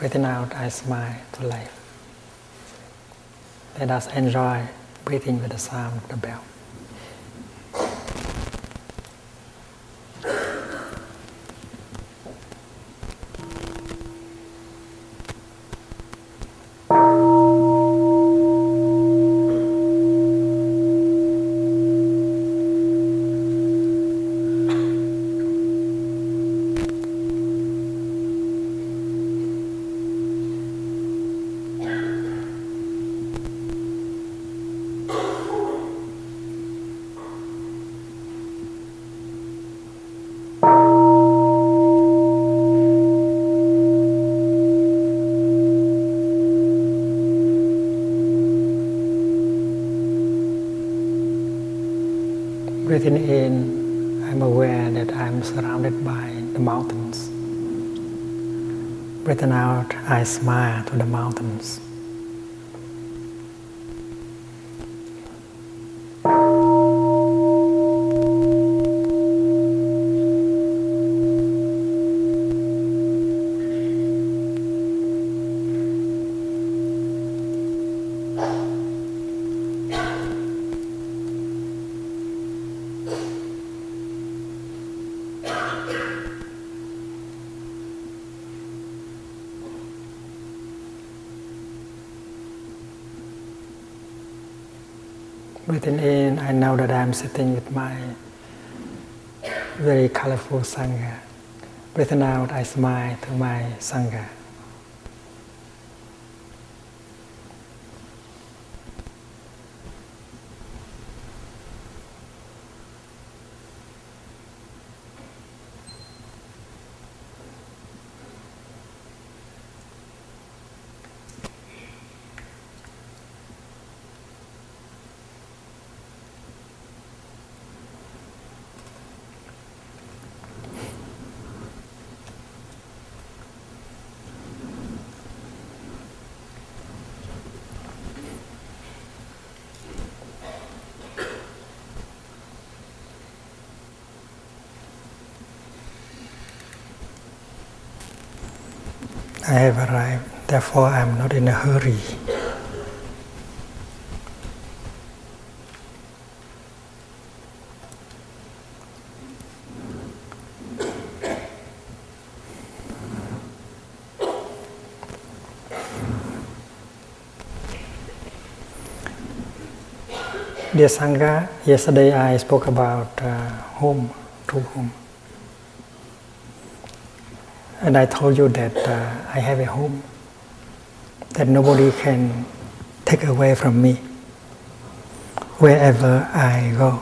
Breathing out, I smile to life. Let us enjoy breathing with the sound of the bell. Breathing in, I'm aware that I'm surrounded by the mountains. Breathing out, I smile to the mountains. Breathing in, I know that I'm sitting with my very colorful Sangha. Breathing out, I smile to my Sangha. I have arrived, therefore I am not in a hurry. Dear Sangha, yesterday I spoke about home, true home. And I told you that I have a home that nobody can take away from me wherever I go.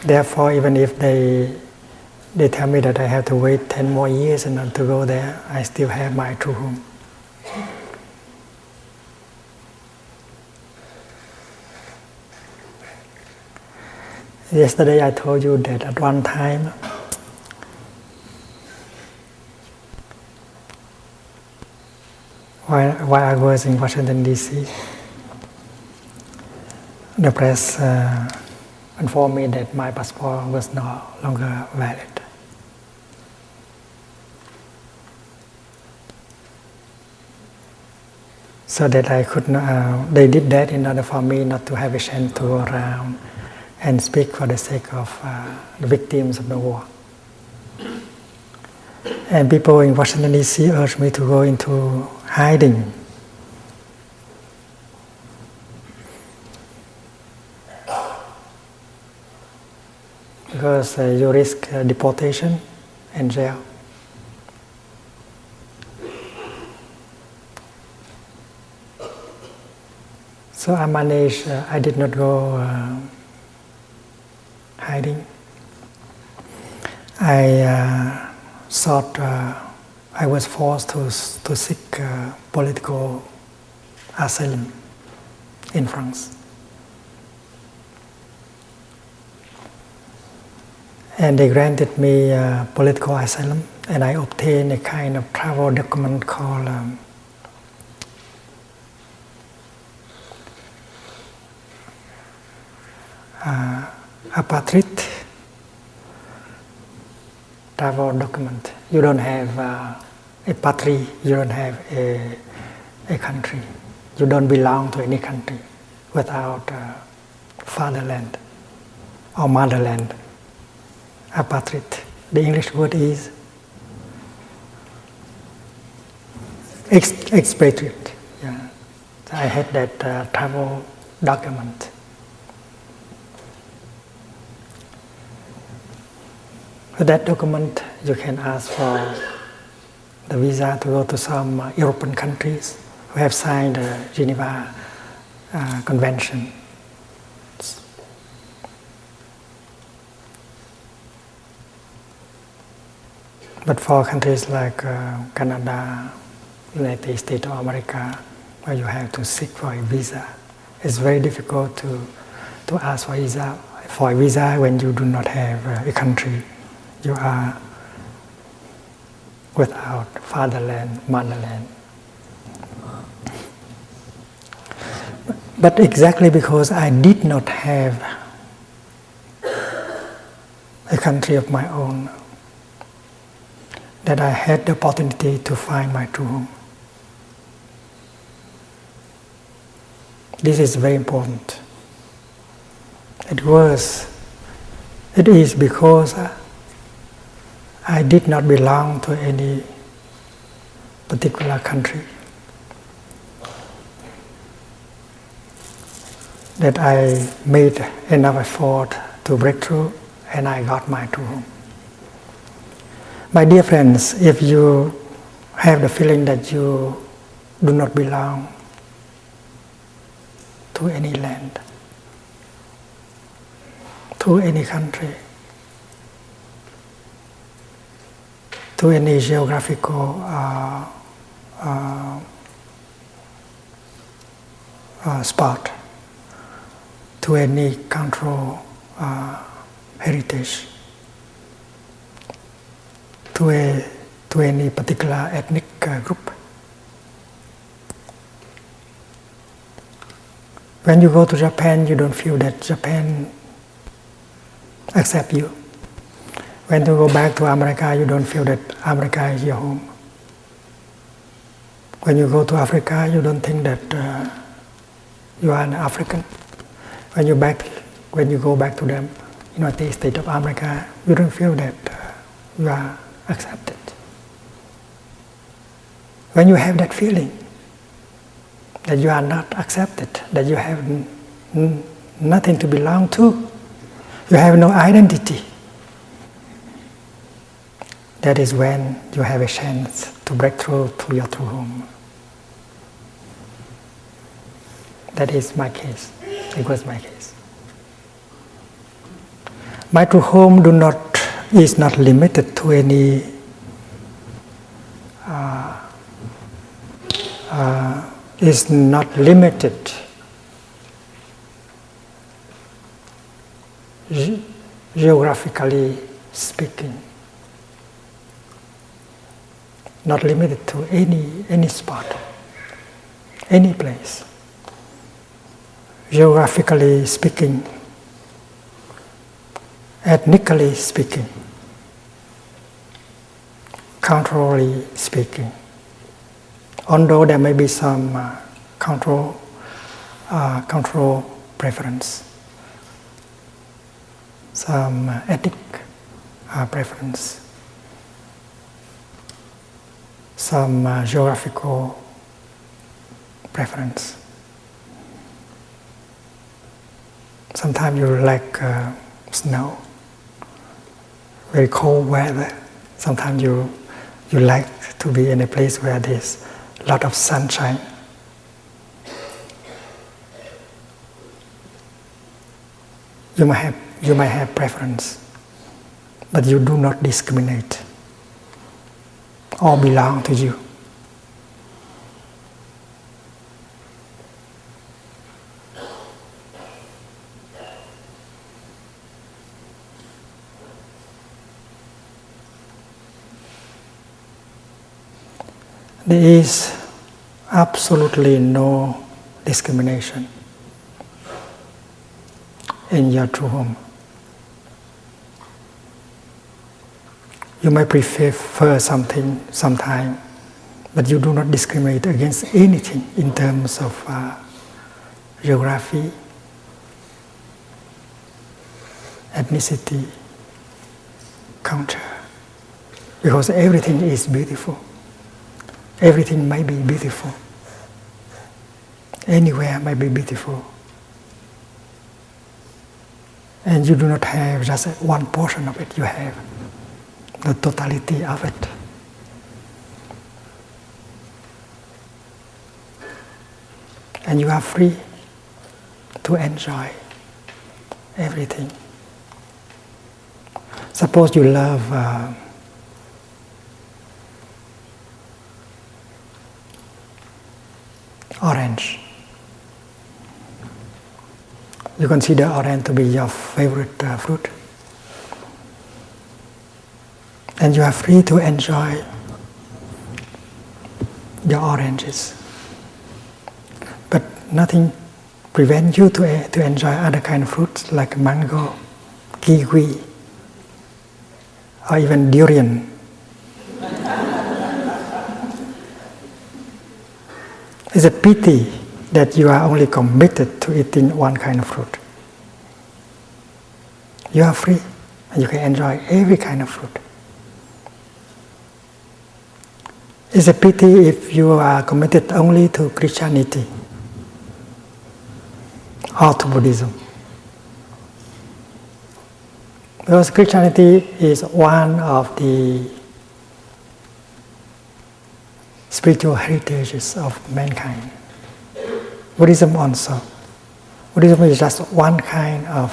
Therefore, even if they tell me that I have to wait 10 more years and not to go there, I still have my true home. Yesterday I told you that at one time while I was in Washington DC, the press informed me that my passport was no longer valid. So that I could not, they did that in order for me not to have a chance to go around and speak for the sake of the victims of the war. And people in Washington DC urged me to go into hiding. Because you risk deportation and jail. So I managed, I did not go hiding. I was forced to seek political asylum in France. And they granted me political asylum, and I obtained a kind of travel document called apartheid travel document. You don't have a patrie, you don't have a country. You don't belong to any country without fatherland or motherland. Apartheid. The English word is expatriate. Yeah. So I had that travel document. With that document, you can ask for the visa to go to some European countries who have signed the Geneva Convention. But for countries like Canada, United States of America, where you have to seek for a visa, it's very difficult to ask for a visa when you do not have a country. You are without fatherland, motherland. But exactly because I did not have a country of my own, that I had the opportunity to find my true home. This is very important. It is because I did not belong to any particular country that I made enough effort to break through and I got my true home. My dear friends, if you have the feeling that you do not belong to any land, to any country, to any geographical spot, to any cultural heritage, to any particular ethnic group. When you go to Japan, you don't feel that Japan accepts you. When you go back to America, you don't feel that America is your home. When you go to Africa, you don't think that you are an African. When you go back to the United States of America, you don't feel that you are accepted. When you have that feeling that you are not accepted, that you have nothing to belong to, you have no identity, that is when you have a chance to break through to your true home. That is my case. It was my case. My true home is not limited to any is not limited geographically speaking, not limited to any spot, any place. Geographically speaking, ethnically speaking, culturally speaking. Although there may be some cultural preference, some ethnic preference, some geographical preference. Sometimes you like snow, very cold weather. Sometimes you like to be in a place where there's a lot of sunshine. You might have preference, but you do not discriminate. All belong to you. There is absolutely no discrimination. in your true home. You may prefer something sometime, but you do not discriminate against anything in terms of geography, ethnicity, culture, because everything is beautiful. Everything may be beautiful. Anywhere may be beautiful. And you do not have just one portion of it, you have the totality of it. And you are free to enjoy everything. Suppose you love orange. You consider orange to be your favorite fruit. And you are free to enjoy your oranges. But nothing prevents you to enjoy other kind of fruits like mango, kiwi, or even durian. It's a pity that you are only committed to eating one kind of fruit. You are free and you can enjoy every kind of fruit. It's a pity if you are committed only to Christianity or to Buddhism. Because Christianity is one of the spiritual heritages of mankind. Buddhism also. Buddhism is just one kind of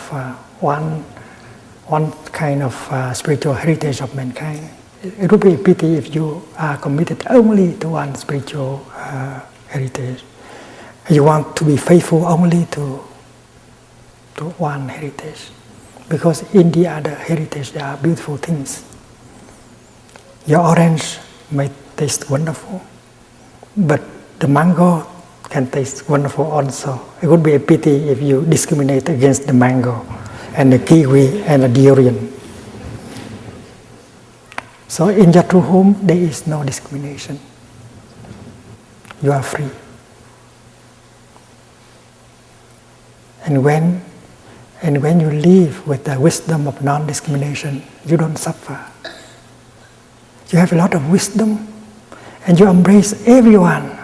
spiritual heritage of mankind. It would be a pity if you are committed only to one spiritual heritage. You want to be faithful only to one heritage. Because in the other heritage there are beautiful things. Your orange may taste wonderful, but the mango can taste wonderful also. It would be a pity if you discriminate against the mango and the kiwi and the durian. So in your true home, there is no discrimination. You are free. And when you live with the wisdom of non-discrimination, you don't suffer. You have a lot of wisdom, and you embrace everyone,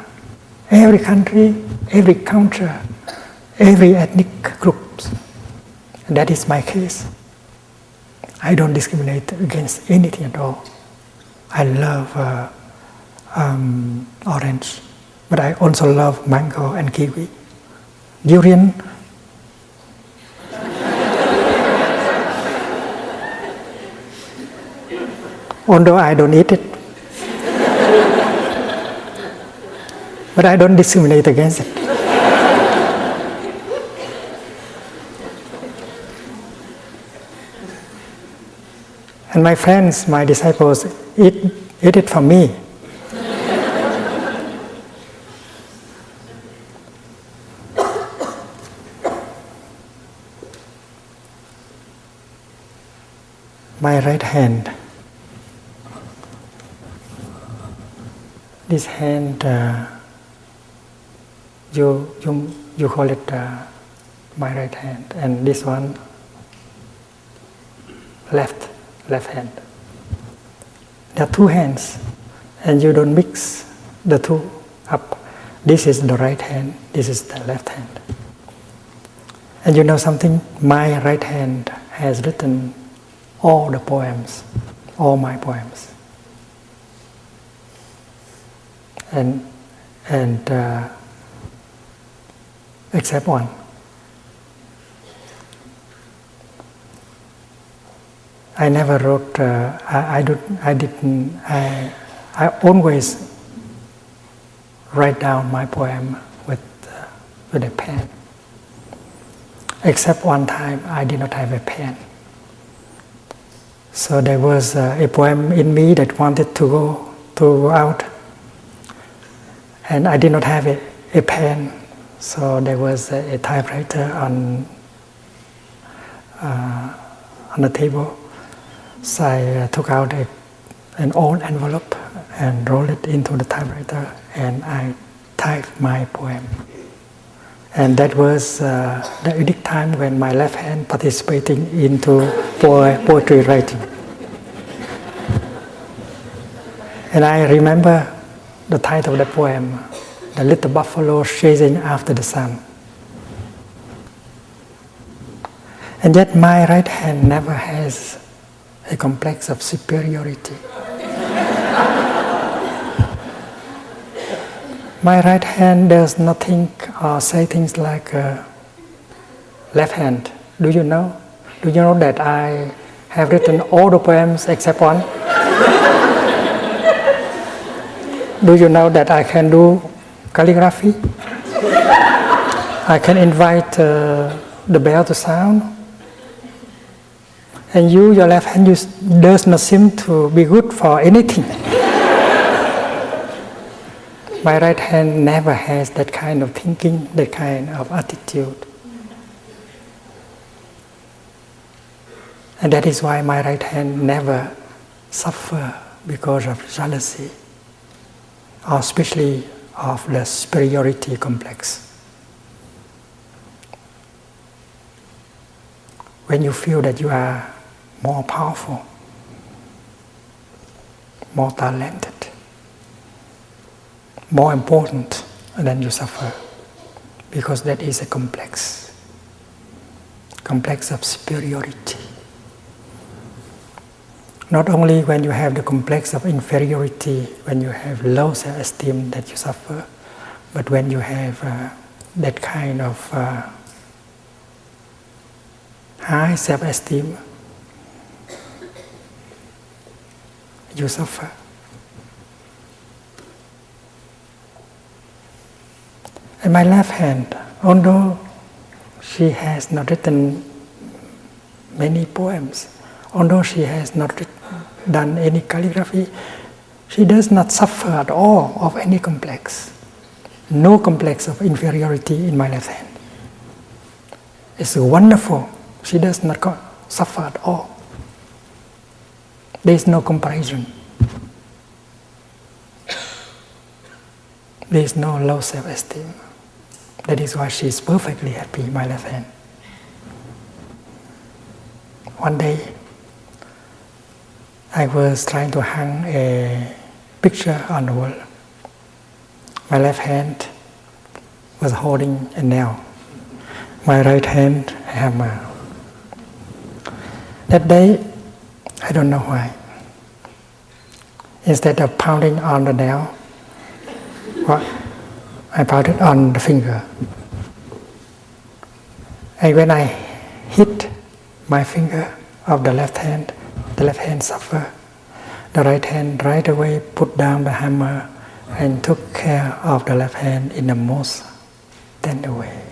every country, every culture, every ethnic group. And that is my case. I don't discriminate against anything at all. I love orange, but I also love mango and kiwi. Durian, although I don't eat it, but I don't discriminate against it. And my friends, my disciples, eat it for me. My right hand. This hand, you call it my right hand, and this one left hand. There are two hands, and you don't mix the two up. This is the right hand, this is the left hand. And you know something? My right hand has written all the poems, all my poems. And except one. I never wrote. I always write down my poem with a pen. Except one time, I did not have a pen. So there was a poem in me that wanted to go out, and I did not have a pen. So there was a typewriter on the table. So I took out an old envelope and rolled it into the typewriter, and I typed my poem. And that was the unique time when my left hand participating into poetry writing. And I remember the title of the poem, The Little Buffalo Chasing After the Sun. And yet my right hand never has a complex of superiority. My right hand does not think or say things like left hand. Do you know? Do you know that I have written all the poems except one? Do you know that I can do calligraphy? I can invite the bell to sound. And you, your left hand, does not seem to be good for anything. My right hand never has that kind of thinking, that kind of attitude. And that is why my right hand never suffers because of jealousy, or especially of the superiority complex. When you feel that you are more powerful, more talented, more important, then you suffer, because that is a complex of superiority. Not only when you have the complex of inferiority, when you have low self-esteem that you suffer, but when you have that kind of high self-esteem, you suffer. And my left hand, although she has not written many poems, although she has not done any calligraphy, she does not suffer at all of any complex. No complex of inferiority in my left hand. It's wonderful. She does not suffer at all. There is no comparison. There is no low self-esteem. That is why she is perfectly happy, my left hand. One day, I was trying to hang a picture on the wall. My left hand was holding a nail. My right hand, a hammer. That day, I don't know why. Instead of pounding on the nail, I pounded on the finger. And when I hit my finger of the left hand suffered. The right hand right away put down the hammer and took care of the left hand in the most tender way,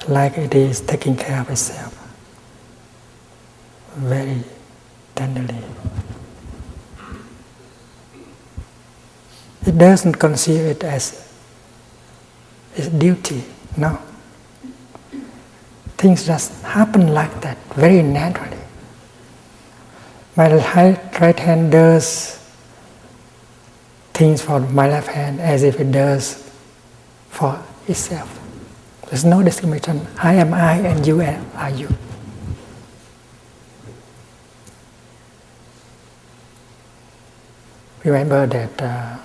like it is taking care of itself, very tenderly. It doesn't consider it as its duty, no. Things just happen like that, very naturally. My right hand does things for my left hand as if it does for itself. There's no discrimination. I am I and you are you. Remember that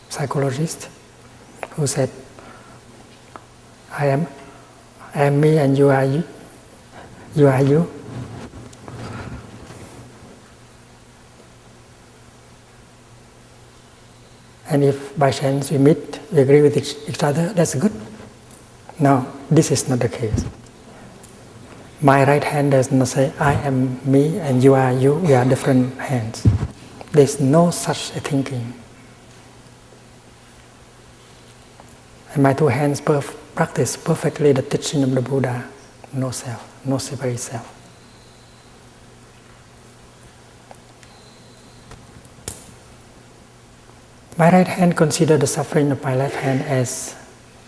psychologist who said, I am me and you are you. You are you. And if by chance we meet, we agree with each other, that's good. No, this is not the case. My right hand does not say, I am me and you are you, we are different hands. There's no such a thinking. And my two hands practice perfectly the teaching of the Buddha, no self, no separate self. My right hand considers the suffering of my left hand as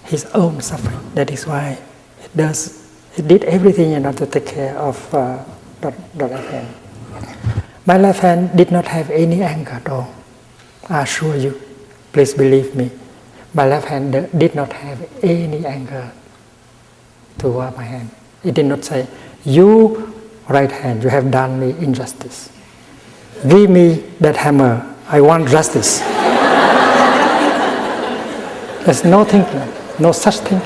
his own suffering. That is why it does He did everything in order to take care of the left hand. My left hand did not have any anger at all. I assure you, please believe me. My left hand did not have any anger toward my hand. It did not say, "You, right hand, you have done me injustice. Give me that hammer. I want justice." There's no thinking, no such thing.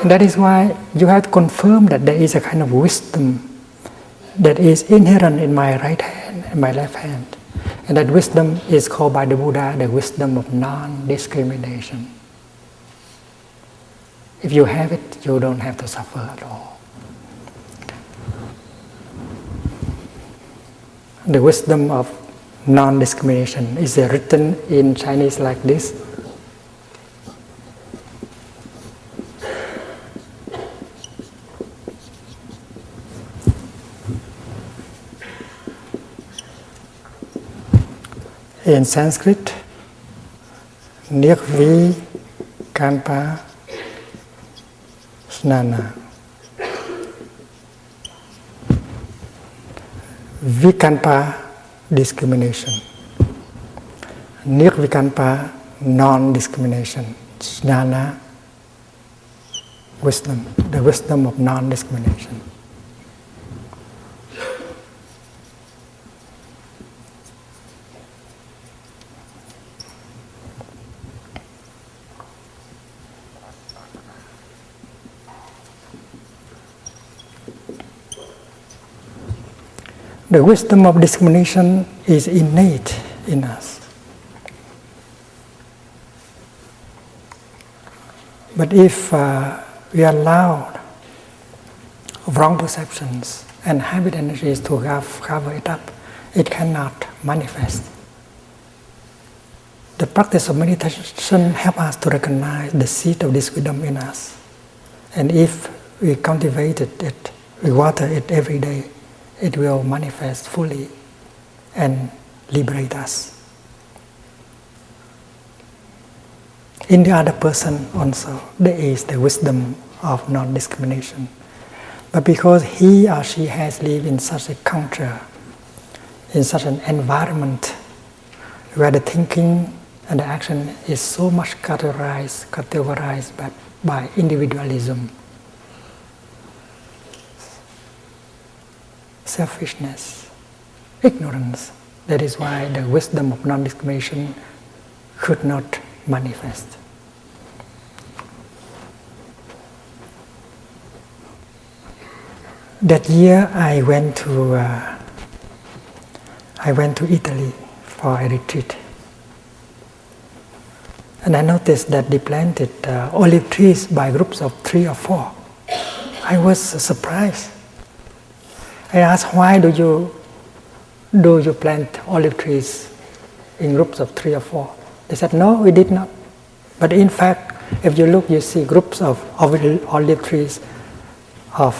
And that is why you have to confirm that there is a kind of wisdom that is inherent in my right hand and my left hand. And that wisdom is called by the Buddha the wisdom of non-discrimination. If you have it, you don't have to suffer at all. The wisdom of non-discrimination is written in Chinese like this. In Sanskrit, Nirvikalpa Snana. Vikalpa, discrimination. Nirvikalpa, non-discrimination. Jnana, wisdom, the wisdom of non-discrimination. The wisdom of discrimination is innate in us. But if we allow wrong perceptions and habit energies to cover it up, it cannot manifest. The practice of meditation helps us to recognize the seed of this wisdom in us. And if we cultivate it, we water it every day, it will manifest fully and liberate us. In the other person also, there is the wisdom of non-discrimination. But because he or she has lived in such a culture, in such an environment where the thinking and the action is so much categorized by individualism, selfishness, ignorance. That is why the wisdom of non-discrimination could not manifest. That year I went to Italy for a retreat. And I noticed that they planted olive trees by groups of 3 or 4. I was surprised. I asked, why do you plant olive trees in groups of 3 or 4? They said, no, we did not. But in fact, if you look, you see groups of olive trees of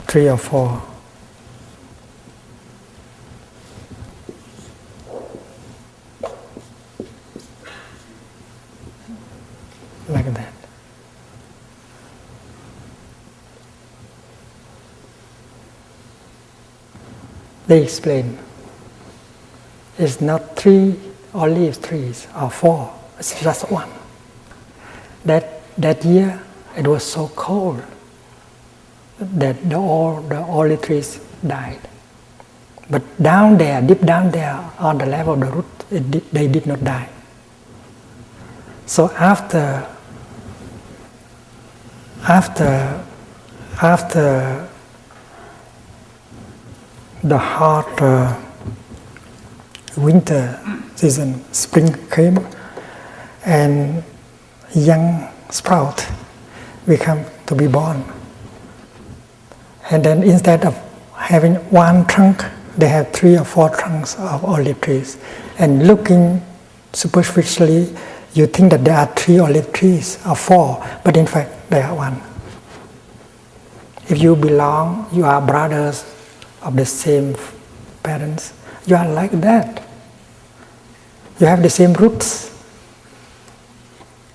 3 or 4. Like that. They explain, it's not 3 olive trees or 4, it's just 1. That year it was so cold that all the olive trees died. But down there, deep down there, on the level of the root, they did not die. So after the hot winter season, spring came, and young sprout become to be born. And then instead of having 1 trunk, they have 3 or 4 trunks of olive trees. And looking superficially, you think that there are 3 olive trees or 4, but in fact there are 1. If you belong, you are brothers of the same parents, You are like that. You have the same roots,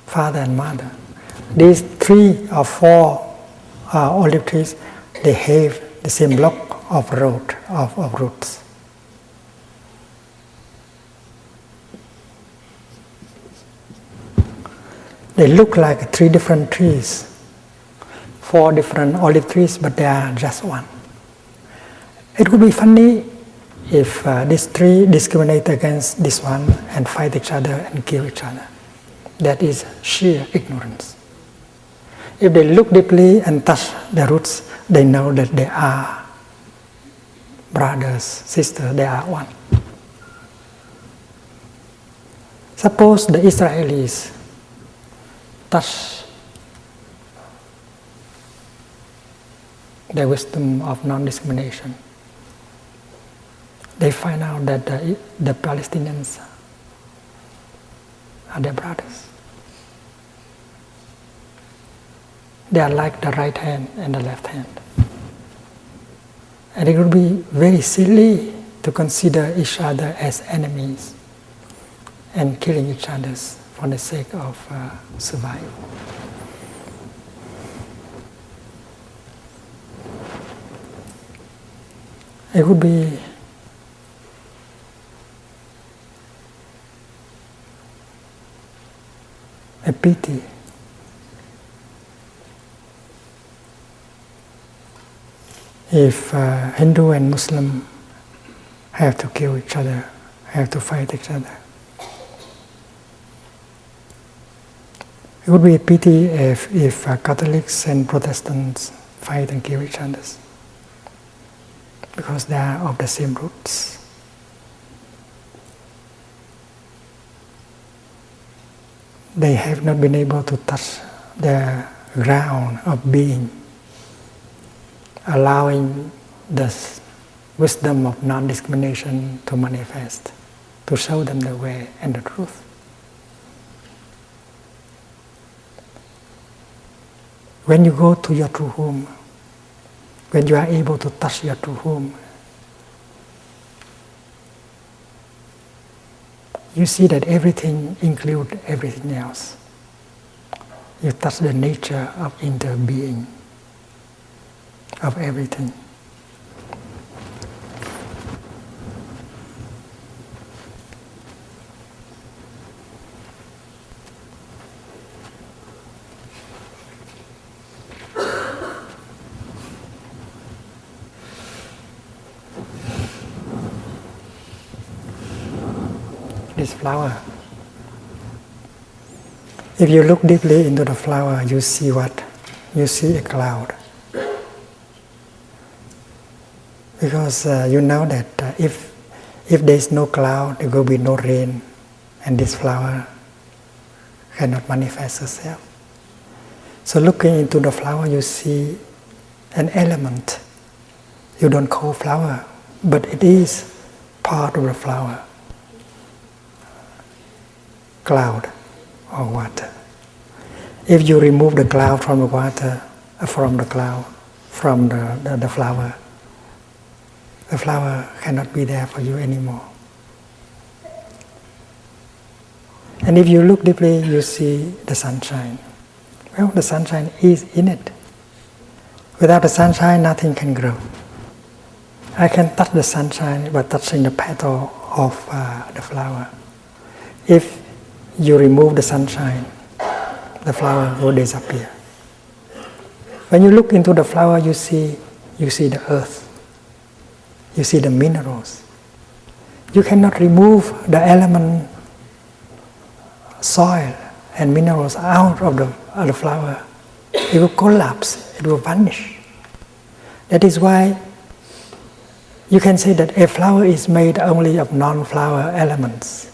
father and mother. These 3 or 4 olive trees, they have the same block of roots. They look like 3 different trees, 4 different olive trees, but they are just one. It would be funny if these 3 discriminate against this one and fight each other and kill each other. That is sheer ignorance. If they look deeply and touch the roots, they know that they are brothers, sisters, they are one. Suppose the Israelis touch the wisdom of non-discrimination. They find out that the Palestinians are their brothers. They are like the right hand and the left hand. And it would be very silly to consider each other as enemies and killing each other for the sake of survival. It would be a pity if Hindu and Muslim have to kill each other, have to fight each other. It would be a pity if Catholics and Protestants fight and kill each other, because they are of the same roots. They have not been able to touch the ground of being, allowing the wisdom of non-discrimination to manifest, to show them the way and the truth. When you go to your true home, when you are able to touch your true home, you see that everything includes everything else. You touch the nature of interbeing, of everything. This flower. If you look deeply into the flower, you see what? You see a cloud. Because you know that if there is no cloud, there will be no rain, and this flower cannot manifest itself. So looking into the flower, you see an element. You don't call flower, but it is part of the flower. Cloud or water. If you remove the cloud from the water, from the cloud, from the flower cannot be there for you anymore. And if you look deeply, you see the sunshine. Well, the sunshine is in it. Without the sunshine, nothing can grow. I can touch the sunshine by touching the petal of the flower. If you remove the sunshine, the flower will disappear. When you look into the flower, you see the earth. You see the minerals. You cannot remove the element soil and minerals out of the flower. It will collapse. It will vanish. That is why you can say that a flower is made only of non-flower elements,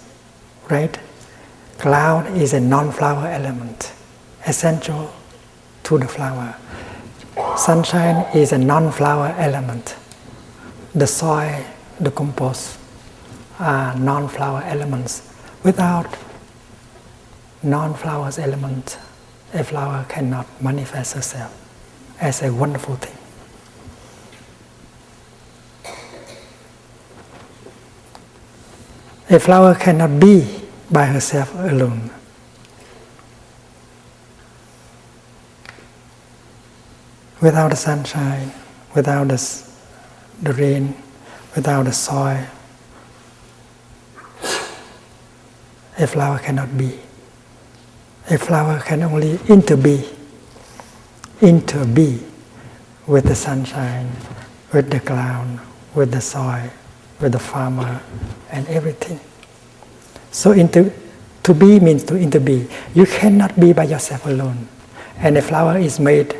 right? Cloud is a non-flower element, essential to the flower. Sunshine is a non-flower element. The soil, the compost are non-flower elements. Without non-flower element, a flower cannot manifest itself as a wonderful thing. A flower cannot be by herself alone. Without the sunshine, without the rain, without the soil, a flower cannot be. A flower can only interbe with the sunshine, with the cloud, with the soil, with the farmer, and everything. So to be means to interbe. You cannot be by yourself alone. And a flower is made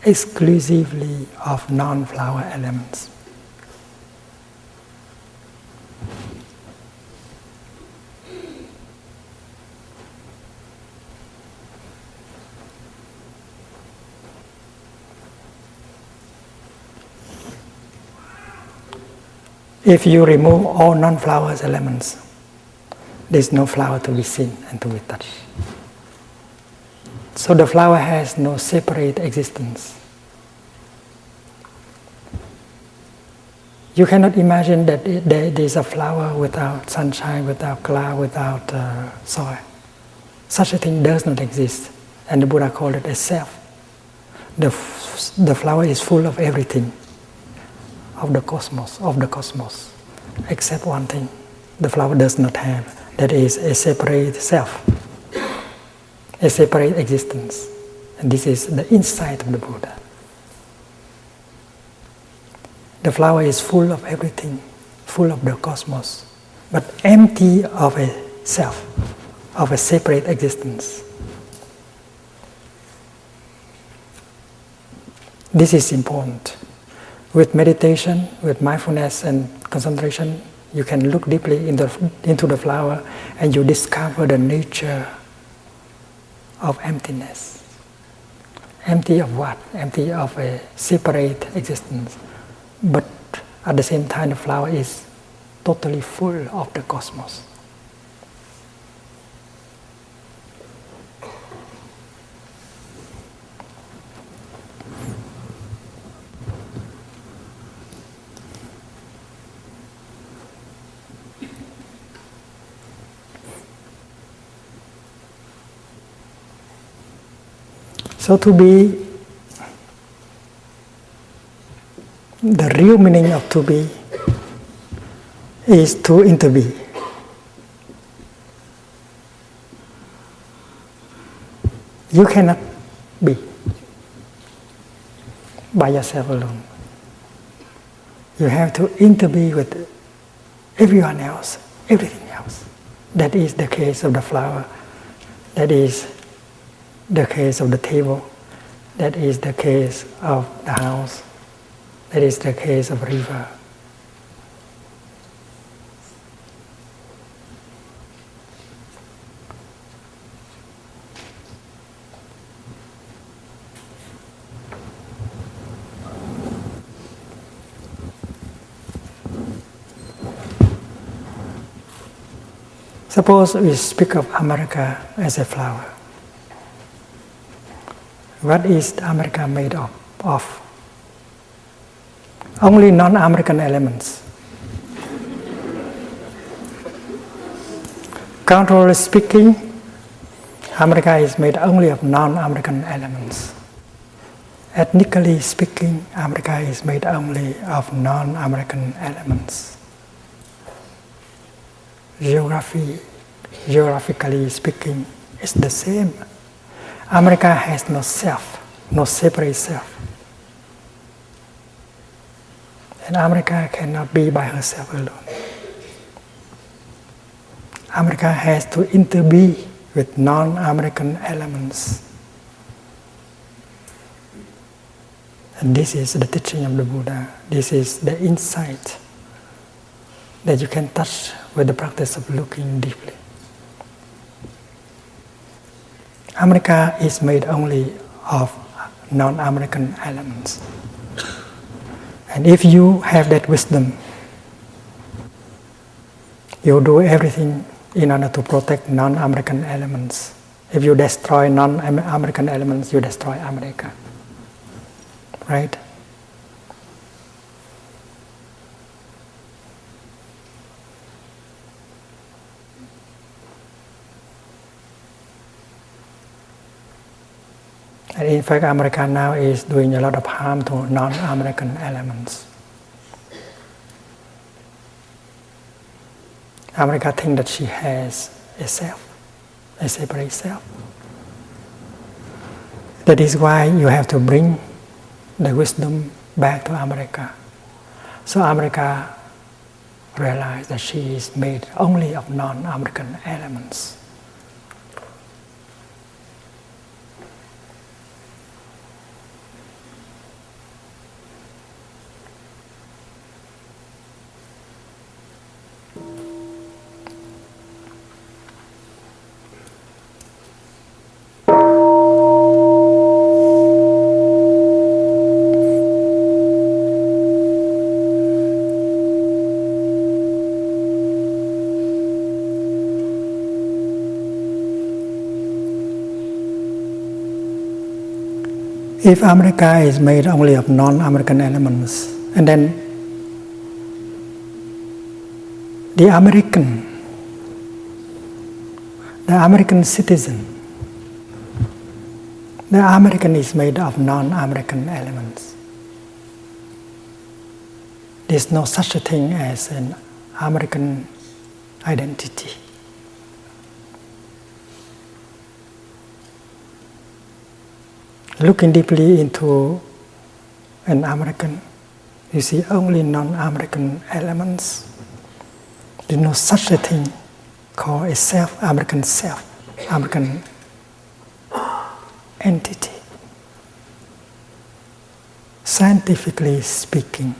exclusively of non-flower elements. If you remove all non-flower elements, there is no flower to be seen and to be touched. So the flower has no separate existence. You cannot imagine that there is a flower without sunshine, without cloud, without soil. Such a thing does not exist, and the Buddha called it a self. The flower is full of everything, of the cosmos, except one thing the flower does not have, that is a separate self, a separate existence. And this is the insight of the Buddha. The flower is full of everything, full of the cosmos, but empty of a self, of a separate existence. This is important. With meditation, with mindfulness and concentration, you can look deeply into the flower and you discover the nature of emptiness. Empty of what? Empty of a separate existence. But at the same time, the flower is totally full of the cosmos. So to be, the real meaning of to be is to interbe. You cannot be by yourself alone. You have to interbe with everyone else, everything else. That is the case of the flower. That is the case of the table. That is the case of the house. That is the case of river. Suppose we speak of America as a flower. What is America made of? Only non-American elements. Culturally speaking, America is made only of non-American elements. Ethnically speaking, America is made only of non-American elements. Geographically speaking, it's the same. America has no self, no separate self. And America cannot be by herself alone. America has to interbe with non-American elements. And this is the teaching of the Buddha. This is the insight that you can touch with the practice of looking deeply. America is made only of non-American elements. And if you have that wisdom, you do everything in order to protect non-American elements. If you destroy non-American elements, you destroy America. Right? And in fact, America now is doing a lot of harm to non-American elements. America thinks that she has a self, a separate self. That is why you have to bring the wisdom back to America. So America realized that she is made only of non-American elements. If America is made only of non-American elements, and then the American citizen, the American is made of non-American elements. There's no such a thing as an American identity. Looking deeply into an American, you see only non-American elements. There's no such a thing called a American entity. Scientifically speaking,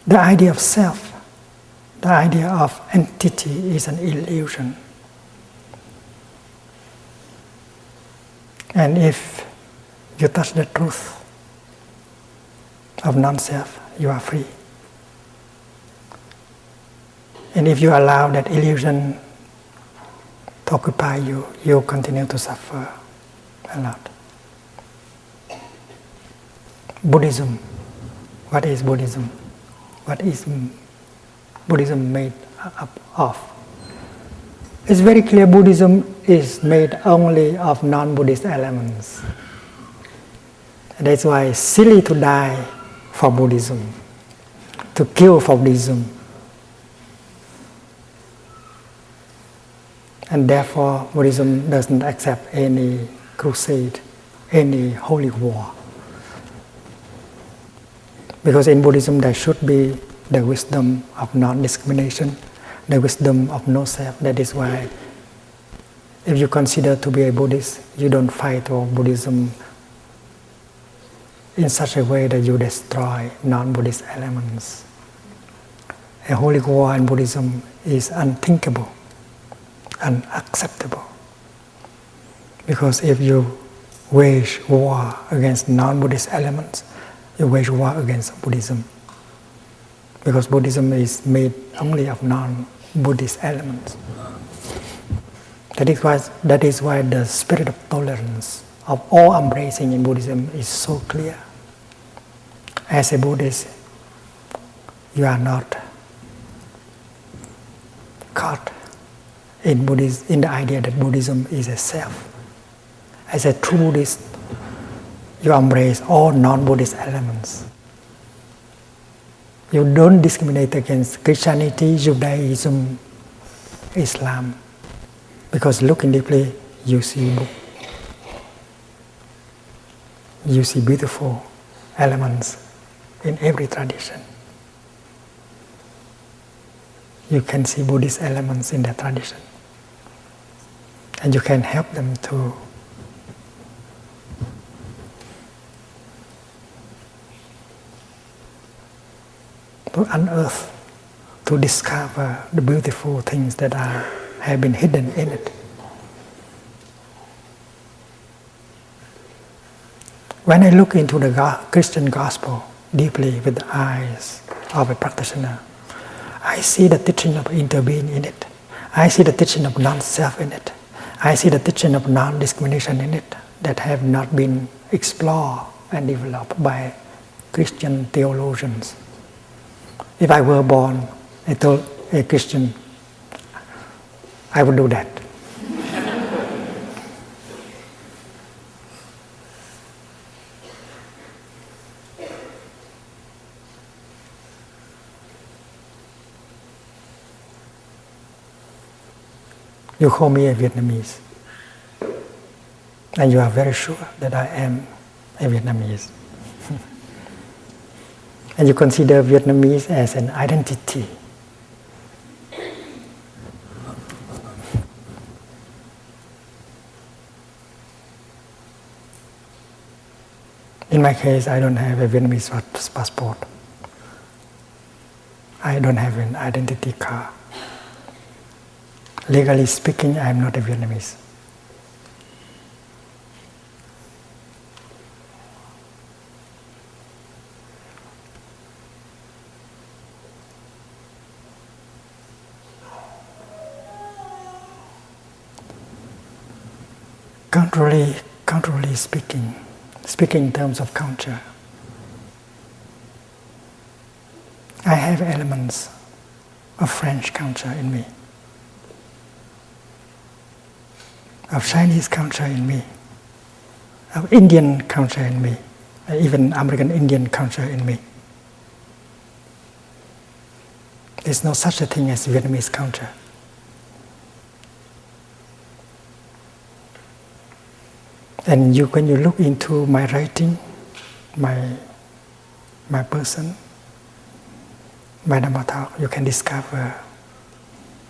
the idea of self, the idea of entity is an illusion. And if you touch the truth of non-self, you are free. And if you allow that illusion to occupy you, you continue to suffer a lot. Buddhism. What is Buddhism? What is Buddhism made up of? It's very clear Buddhism is made only of non-Buddhist elements. That's why it's silly to die for Buddhism, to kill for Buddhism. And therefore Buddhism doesn't accept any crusade, any holy war. Because in Buddhism there should be the wisdom of non-discrimination, the wisdom of no self. That is why if you consider to be a Buddhist, you don't fight for Buddhism in such a way that you destroy non-Buddhist elements. A holy war in Buddhism is unthinkable, unacceptable. Because if you wage war against non-Buddhist elements, you wage war against Buddhism. Because Buddhism is made only of non-Buddhist elements. That is why the spirit of tolerance, of all embracing in Buddhism is so clear. As a Buddhist, you are not caught in the idea that Buddhism is a self. As a true Buddhist, you embrace all non-Buddhist elements. You don't discriminate against Christianity, Judaism, Islam, because looking deeply, you see beautiful elements in every tradition. You can see Buddhist elements in that tradition, and you can help them to unearth, to discover the beautiful things that have been hidden in it. When I look into the Christian gospel deeply with the eyes of a practitioner, I see the teaching of interbeing in it. I see the teaching of non-self in it. I see the teaching of non-discrimination in it that have not been explored and developed by Christian theologians. If I were born a Christian, I would do that. You call me a Vietnamese, and you are very sure that I am a Vietnamese. And you consider Vietnamese as an identity. In my case, I don't have a Vietnamese passport. I don't have an identity card. Legally speaking, I am not a Vietnamese. Culturally speaking in terms of culture, I have elements of French culture in me, of Chinese culture in me, of Indian culture in me, even American Indian culture in me. There's no such a thing as Vietnamese culture. And when you look into my writing, my person, my Dhamma talk, you can discover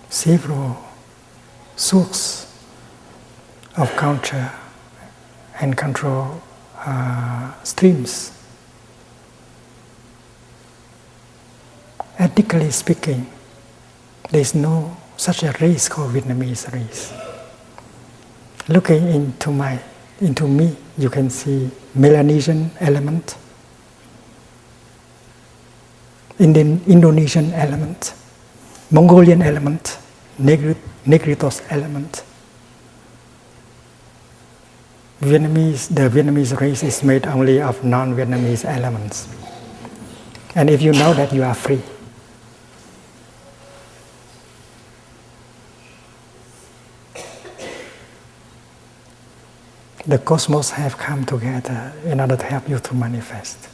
several sources of culture and control streams. Ethnically speaking, there is no such a race called Vietnamese race. Looking into me, you can see Melanesian element, Indonesian element, Mongolian element, Negritos element. The Vietnamese race is made only of non-Vietnamese elements. And if you know that, you are free. The cosmos have come together in order to help you to manifest.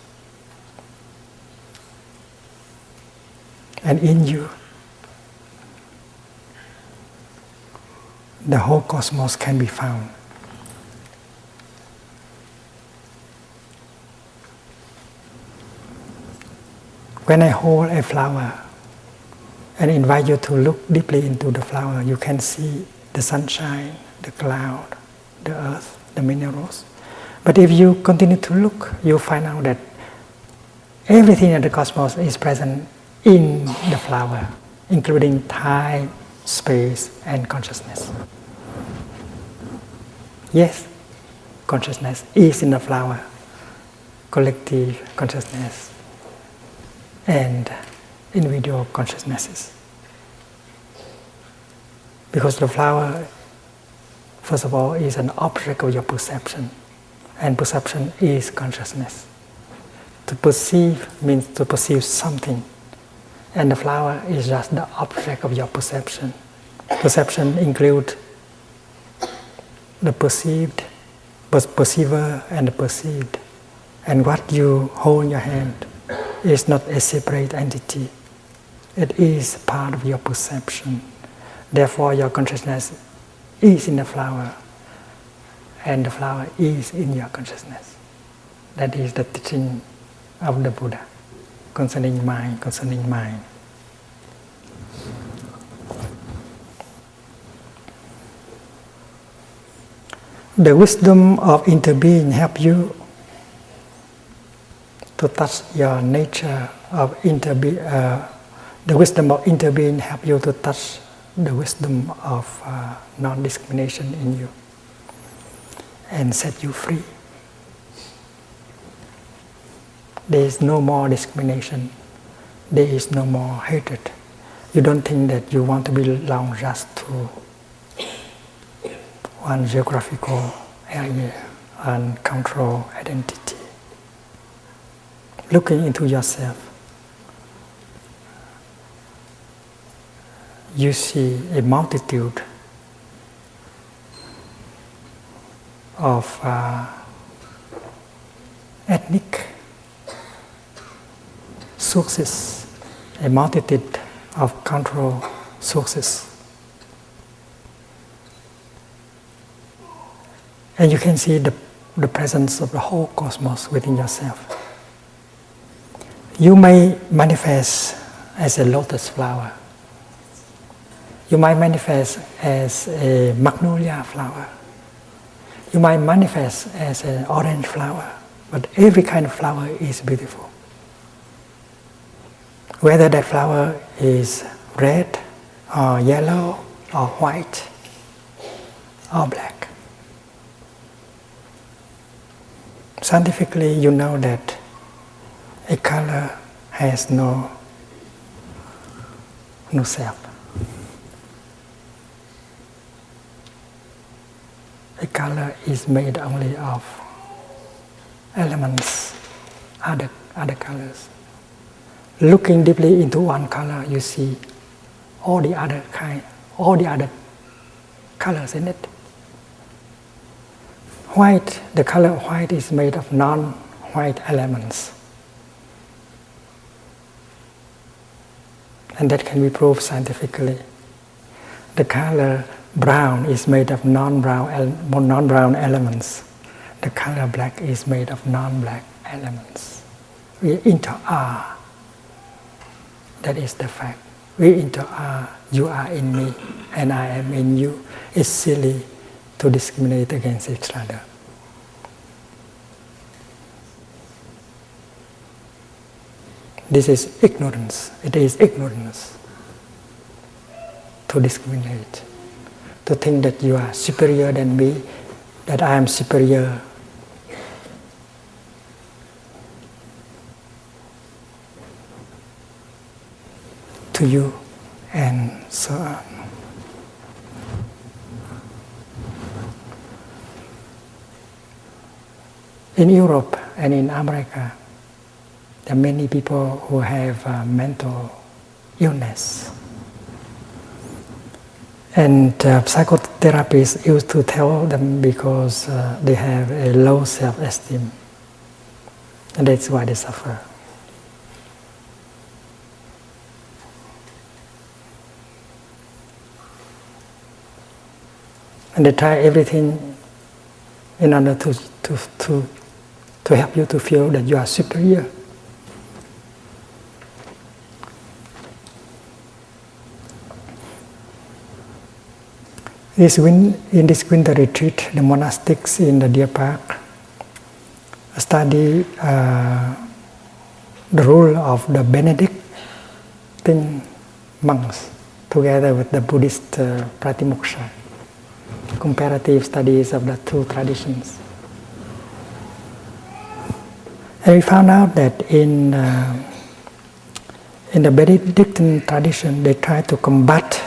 And in you, the whole cosmos can be found. When I hold a flower and invite you to look deeply into the flower, you can see the sunshine, the cloud, the earth, the minerals. But if you continue to look, you'll find out that everything in the cosmos is present in the flower, including time, space, and consciousness. Yes, consciousness is in the flower, collective consciousness and individual consciousnesses. Because the flower, first of all, is an object of your perception, and perception is consciousness. To perceive means to perceive something, and the flower is just the object of your perception. Perception includes the perceived, perceiver, and the perceived. And what you hold in your hand is not a separate entity. It is part of your perception. Therefore, your consciousness is in the flower, and the flower is in your consciousness. That is the teaching of the Buddha concerning mind, The wisdom of interbeing help you to touch your nature of interbeing. The wisdom of interbeing help you to touch the wisdom of non-discrimination in you and set you free. There is no more discrimination. There is no more hatred. You don't think that you want to belong just to one geographical area and cultural identity. Looking into yourself, you see a multitude of ethnic sources, a multitude of cultural sources. And you can see the presence of the whole cosmos within yourself. You may manifest as a lotus flower. You might manifest as a magnolia flower. You might manifest as an orange flower. But every kind of flower is beautiful. Whether that flower is red, or yellow, or white, or black. Scientifically, you know that a color has no self. A color is made only of elements, other colors. Looking deeply into one color, you see all the other colors in it. White, the color of white is made of non-white elements. And that can be proved scientifically. The color brown is made of non-brown elements. The color black is made of non-black elements. We inter-are. That is the fact. We inter-are. You are in me and I am in you. It's silly to discriminate against each other. This is ignorance. It is ignorance to discriminate, to think that you are superior than me, that I am superior. To you, and so on. In Europe and in America, there are many people who have mental illness. And psychotherapists used to tell them because they have a low self-esteem. And that's why they suffer. And they try everything in order to help you to feel that you are superior. In this winter retreat, the monastics in the Deer Park study the rule of the Benedictine monks together with the Buddhist Pratimoksha, comparative studies of the two traditions. And we found out that in the Benedictine tradition, they try to combat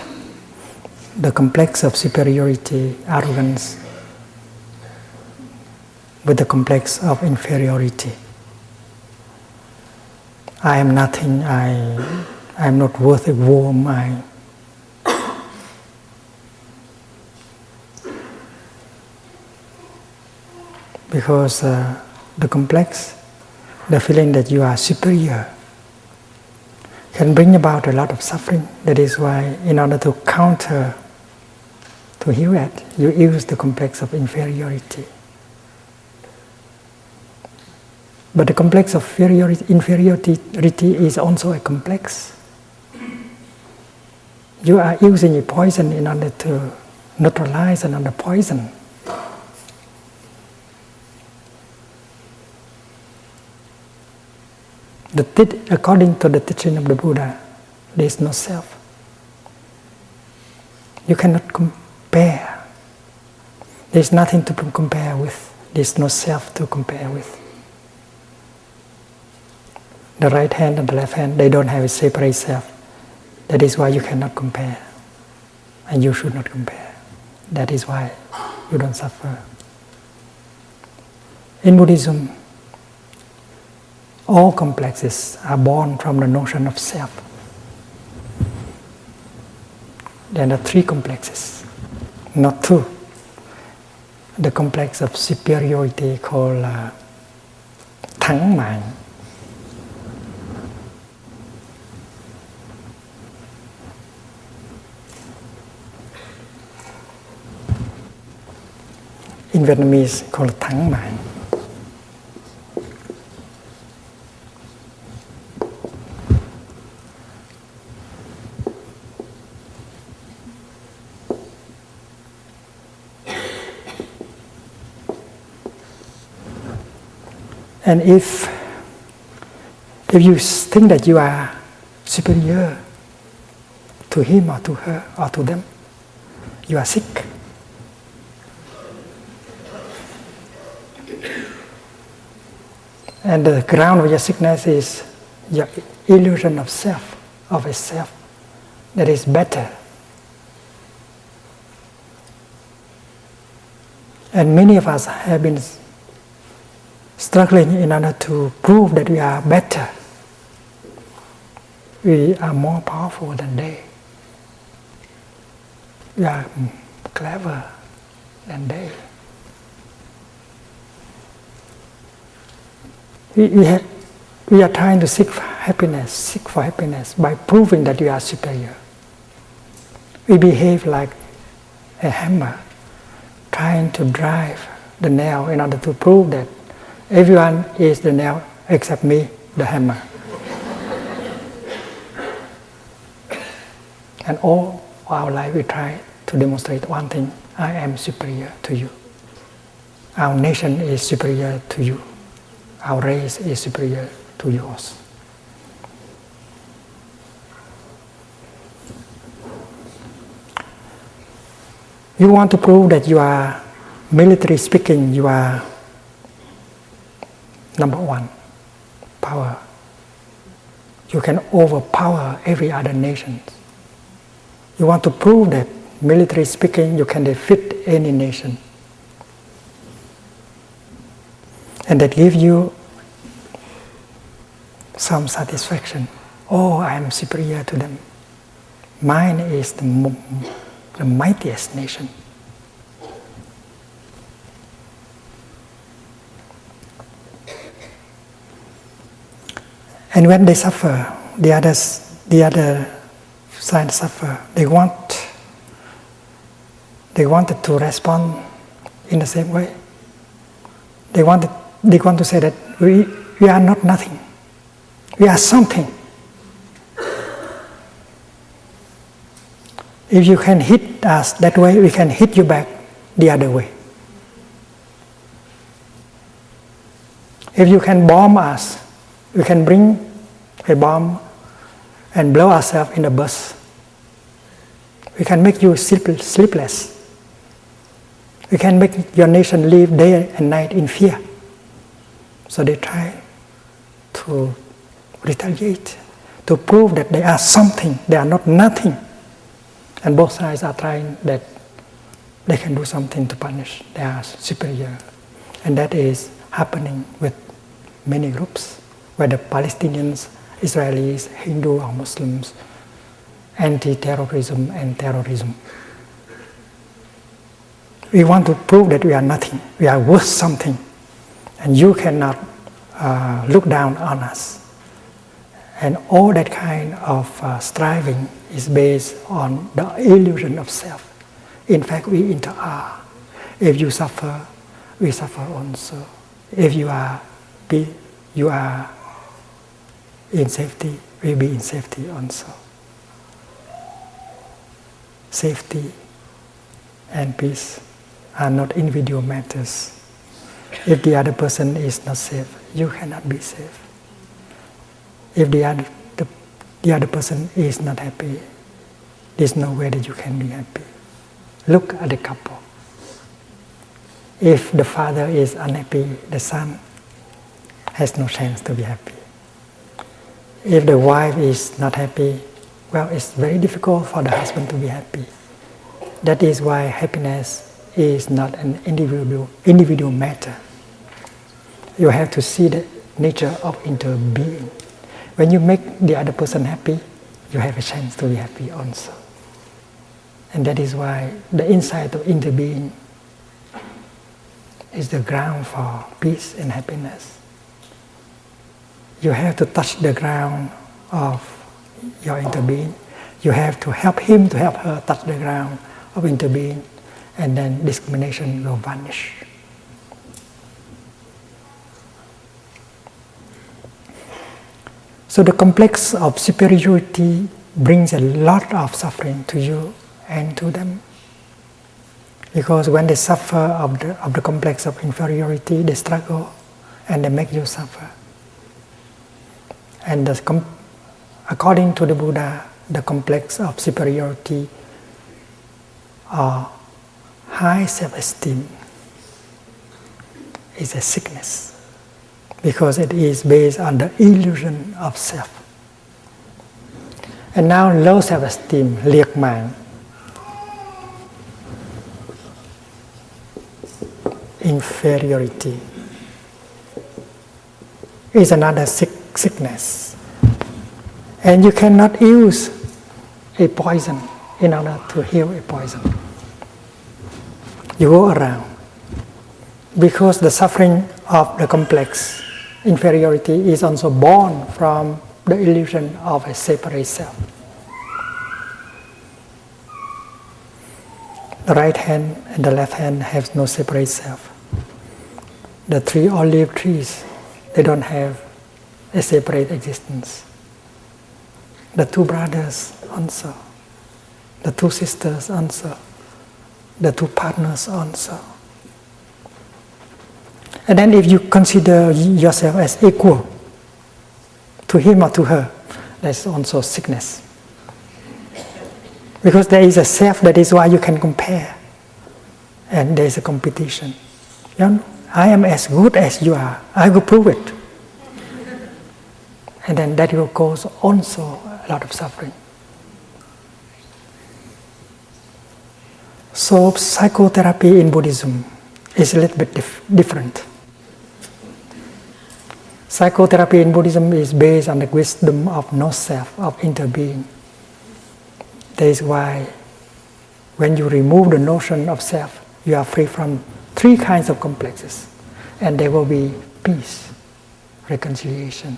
the complex of superiority, arrogance, with the complex of inferiority. I am nothing, I am not worth a worm, because the complex, the feeling that you are superior, can bring about a lot of suffering. That is why, in order to counter, to heal it, you use the complex of inferiority. But the complex of inferiority is also a complex. You are using a poison in order to neutralize another poison. According to the teaching of the Buddha, there is no self. You cannot compare. There is nothing to compare with. There is no self to compare with. The right hand and the left hand, they don't have a separate self. That is why you cannot compare. And you should not compare. That is why you don't suffer. In Buddhism, all complexes are born from the notion of self. There are three complexes, not two. the complex of superiority called thắng mạng. In Vietnamese, called thắng mạng. And if you think that you are superior to him or to her or to them, you are sick. And the ground of your sickness is your illusion of self, of a self that is better. And many of us have been struggling in order to prove that we are better. We are more powerful than they. We are clever than they. We are trying to seek for happiness by proving that we are superior. We behave like a hammer, trying to drive the nail in order to prove that everyone is the nail except me, the hammer. And all our life we try to demonstrate one thing: I am superior to you. Our nation is superior to you. Our race is superior to yours. You want to prove that you are, military speaking, you are number one, power. You can overpower every other nation. You want to prove that, military speaking, you can defeat any nation. And that gives you some satisfaction. Oh, I am superior to them. Mine is the mightiest nation. And when they suffer, the other side suffer. They wanted to respond in the same way. They want to say that we are not nothing. We are something. If you can hit us that way, we can hit you back the other way. If you can bomb us, we can bring a bomb and blow ourselves in a bus. We can make you sleepless. We can make your nation live day and night in fear. So they try to retaliate, to prove that they are something, they are not nothing. And both sides are trying that they can do something to punish, they are superior. And that is happening with many groups, whether Palestinians, Israelis, Hindu or Muslims, anti-terrorism and terrorism. We want to prove that we are nothing, we are worth something, and you cannot look down on us. And all that kind of striving is based on the illusion of self. In fact, we are. If you suffer, we suffer also. If you are in safety, we be in safety also. Safety and peace are not individual matters. If the other person is not safe, you cannot be safe. If the other person is not happy, there's no way that you can be happy. Look at the couple. If the father is unhappy, the son has no chance to be happy. If the wife is not happy, well, it's very difficult for the husband to be happy. That is why happiness is not an individual matter. You have to see the nature of interbeing. When you make the other person happy, you have a chance to be happy also. And that is why the insight of interbeing is the ground for peace and happiness. You have to touch the ground of your interbeing. You have to help him to help her touch the ground of interbeing, and then discrimination will vanish. So the complex of superiority brings a lot of suffering to you and to them. Because when they suffer of the complex of inferiority, they struggle and they make you suffer. And according to the Buddha, the complex of superiority or high self-esteem is a sickness, because it is based on the illusion of self. And now low self-esteem, liek mạng, inferiority, is another sickness. And you cannot use a poison in order to heal a poison. You go around. Because the suffering of the complex inferiority is also born from the illusion of a separate self. The right hand and the left hand have no separate self. The 3 olive trees, they don't have a separate existence. The 2 brothers also, the 2 sisters also, the 2 partners also. And then if you consider yourself as equal to him or to her, that's also sickness. Because there is a self, that is why you can compare. And there is a competition. You know, I am as good as you are, I will prove it. And then that will cause also a lot of suffering. So psychotherapy in Buddhism is a little bit different. Psychotherapy in Buddhism is based on the wisdom of no self, of interbeing. That is why when you remove the notion of self, you are free from 3 kinds of complexes, and there will be peace, reconciliation.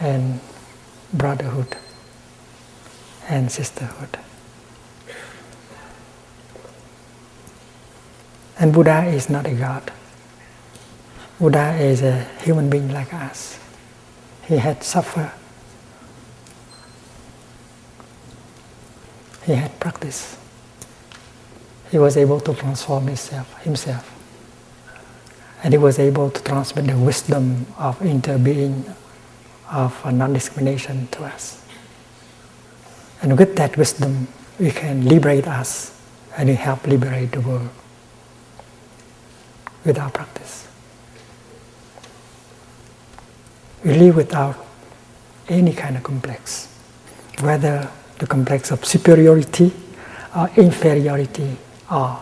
And brotherhood and sisterhood. And Buddha is not a god. Buddha is a human being like us. He had suffered. He had practice. He was able to transform himself. And he was able to transmit the wisdom of interbeing, of non-discrimination to us. And with that wisdom, we can liberate us and we help liberate the world with our practice. We live without any kind of complex, whether the complex of superiority or inferiority or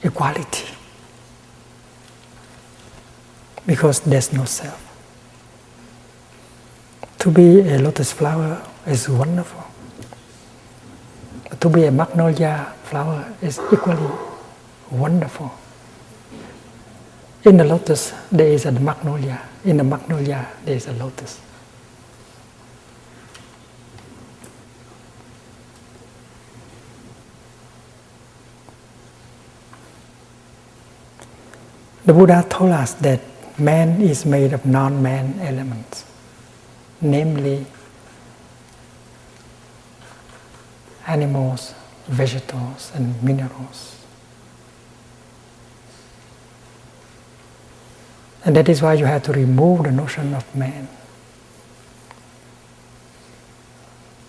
equality, because there's no self. To be a lotus flower is wonderful. But to be a magnolia flower is equally wonderful. In the lotus, there is a magnolia. In the magnolia, there is a lotus. The Buddha told us that man is made of non-man elements, namely animals, vegetables, and minerals. And that is why you have to remove the notion of man,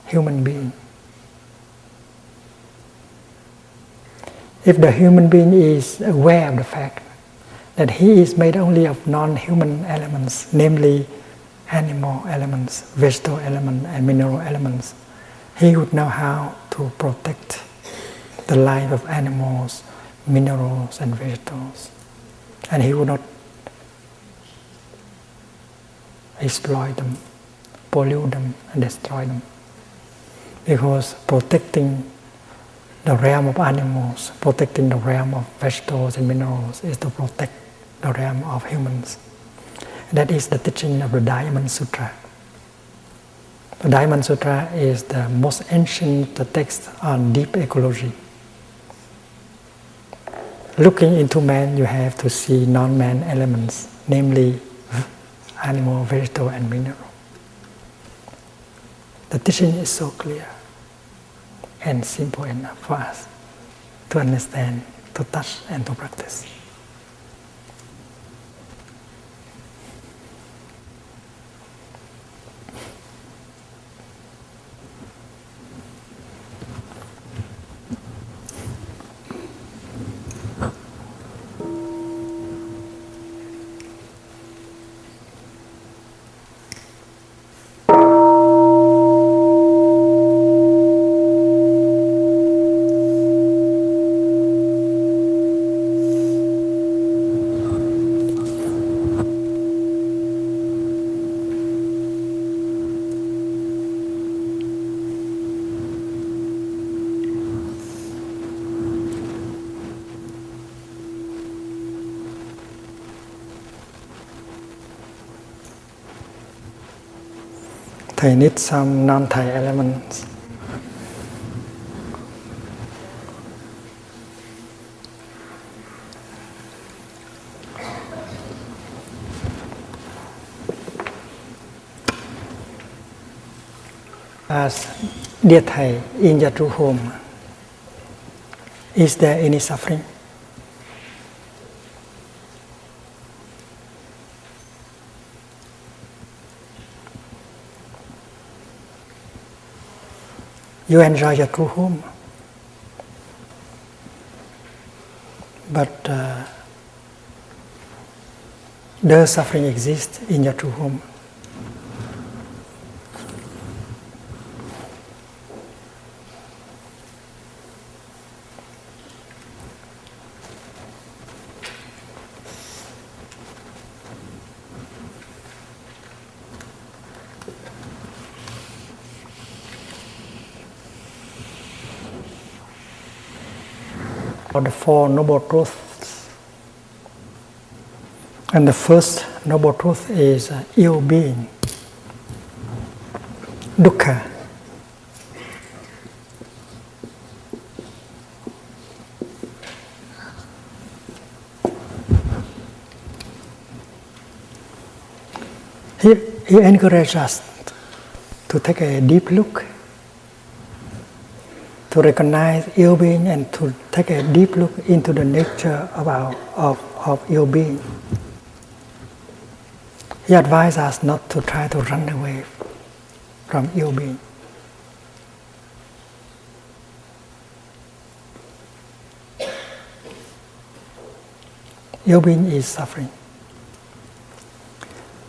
human being. If the human being is aware of the fact that he is made only of non-human elements, namely animal elements, vegetable elements, and mineral elements, he would know how to protect the life of animals, minerals, and vegetables. And he would not exploit them, pollute them, and destroy them. Because protecting the realm of animals, protecting the realm of vegetables and minerals is to protect the realm of humans. That is the teaching of the Diamond Sutra. The Diamond Sutra is the most ancient text on deep ecology. Looking into man, you have to see non-man elements, namely animal, vegetable, and mineral. The teaching is so clear and simple enough for us to understand, to touch, and to practice. Thầy need some non-Thai elements. As dear Thầy, in your true home, is there any suffering? You enjoy your true home, but does suffering exist in your true home? The Four Noble Truths. And the first Noble Truth is ill being, dukkha. He encourages us to take a deep look, to recognize ill being and to take a deep look into the nature of ill being. He advises us not to try to run away from ill being. Ill being is suffering.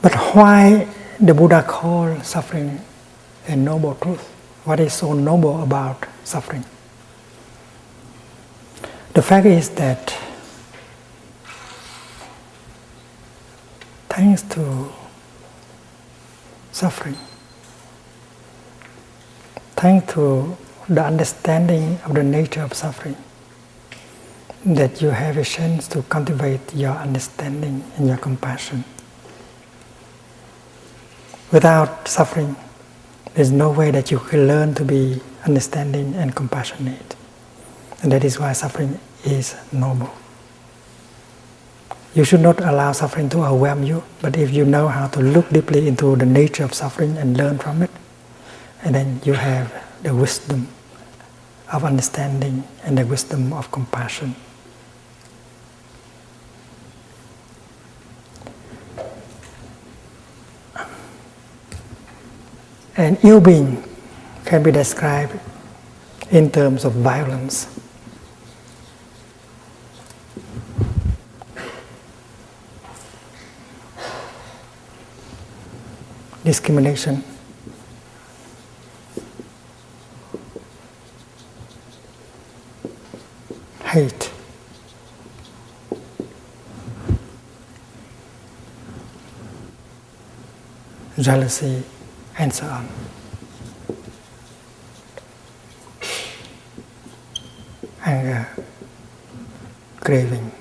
But why the Buddha called suffering a noble truth? What is so noble about suffering? The fact is that thanks to suffering, thanks to the understanding of the nature of suffering, that you have a chance to cultivate your understanding and your compassion. Without suffering, there's no way that you can learn to be understanding and compassionate. And that is why suffering is noble. You should not allow suffering to overwhelm you, but if you know how to look deeply into the nature of suffering and learn from it, and then you have the wisdom of understanding and the wisdom of compassion. An ill being can be described in terms of violence. Discrimination, hate, jealousy, and so on. anger, craving.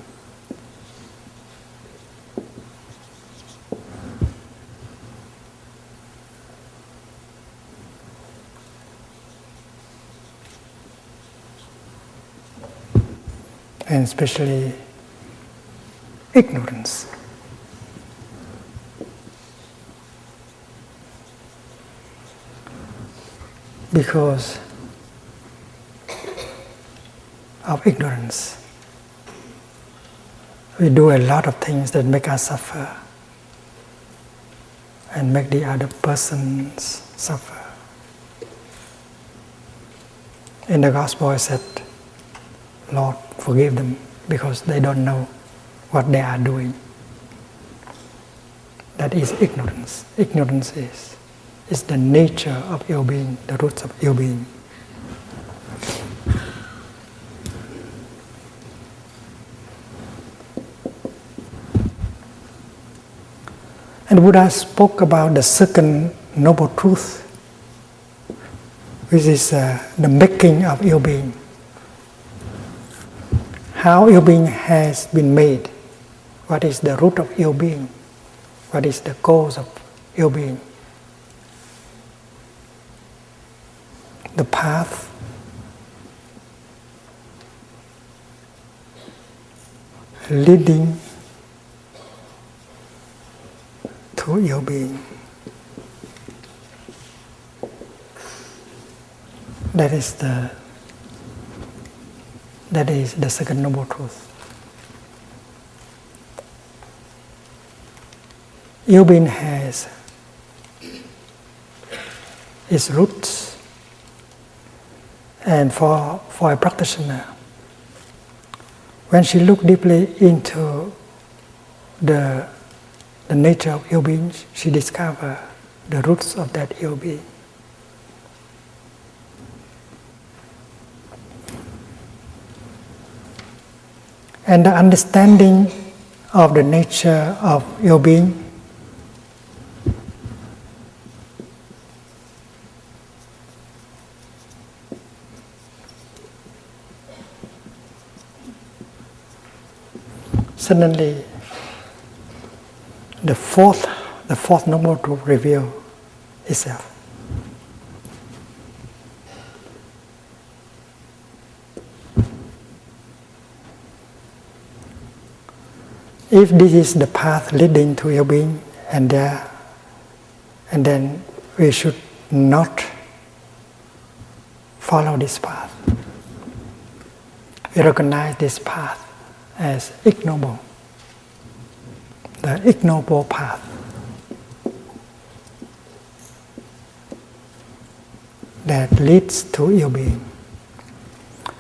And especially ignorance. Because of ignorance, we do a lot of things that make us suffer and make the other persons suffer. In the Gospel, I said, Lord, forgive them because they don't know what they are doing. That is ignorance. Ignorance is the nature of ill being, the roots of ill being. And Buddha spoke about the second noble truth, which is the making of ill being. How ill being has been made. What is the root of ill being? What is the cause of ill being? The path leading to ill being. That is the second noble truth. Ill being has its roots, and for a practitioner, when she looks deeply into the nature of ill being, she discovers the roots of that ill being. And the understanding of the nature of ill being suddenly the fourth noble truth reveals itself. If this is the path leading to ill being, and then we should not follow this path. We recognize this path as ignoble, the ignoble path. That leads to ill being.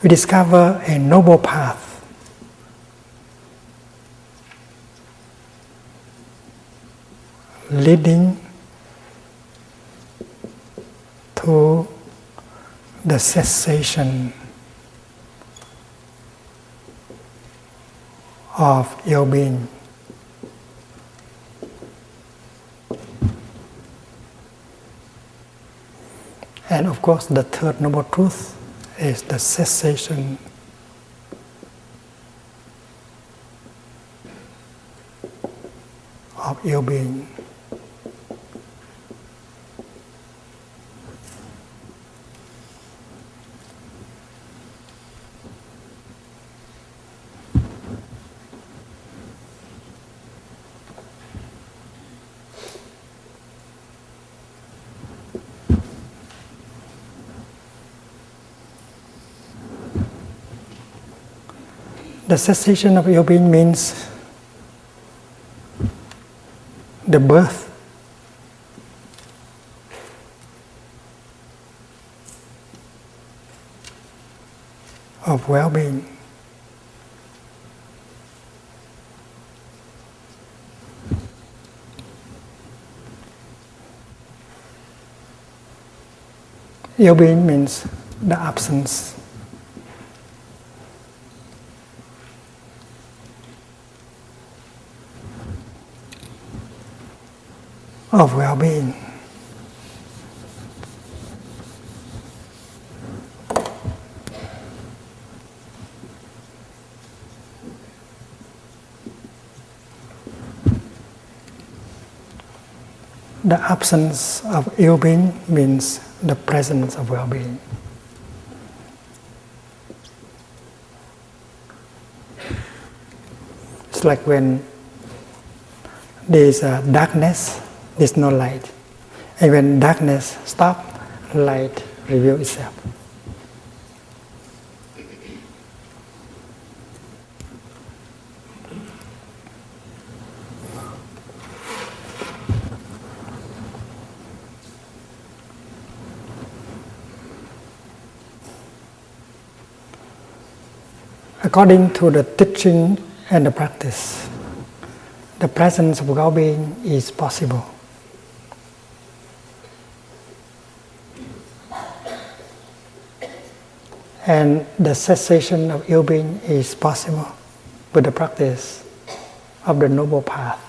We discover a noble path leading to the cessation of ill being. And of course, the third noble truth is the cessation of ill being. The cessation of ill being means the birth of well-being. Ill-being means the absence of well-being. the absence of ill-being means the presence of well-being. It's like when there's darkness, there's no light. And when darkness stops, light reveals itself. According to the teaching and the practice, the presence of well-being is possible. And the cessation of ill-being is possible with the practice of the Noble Path.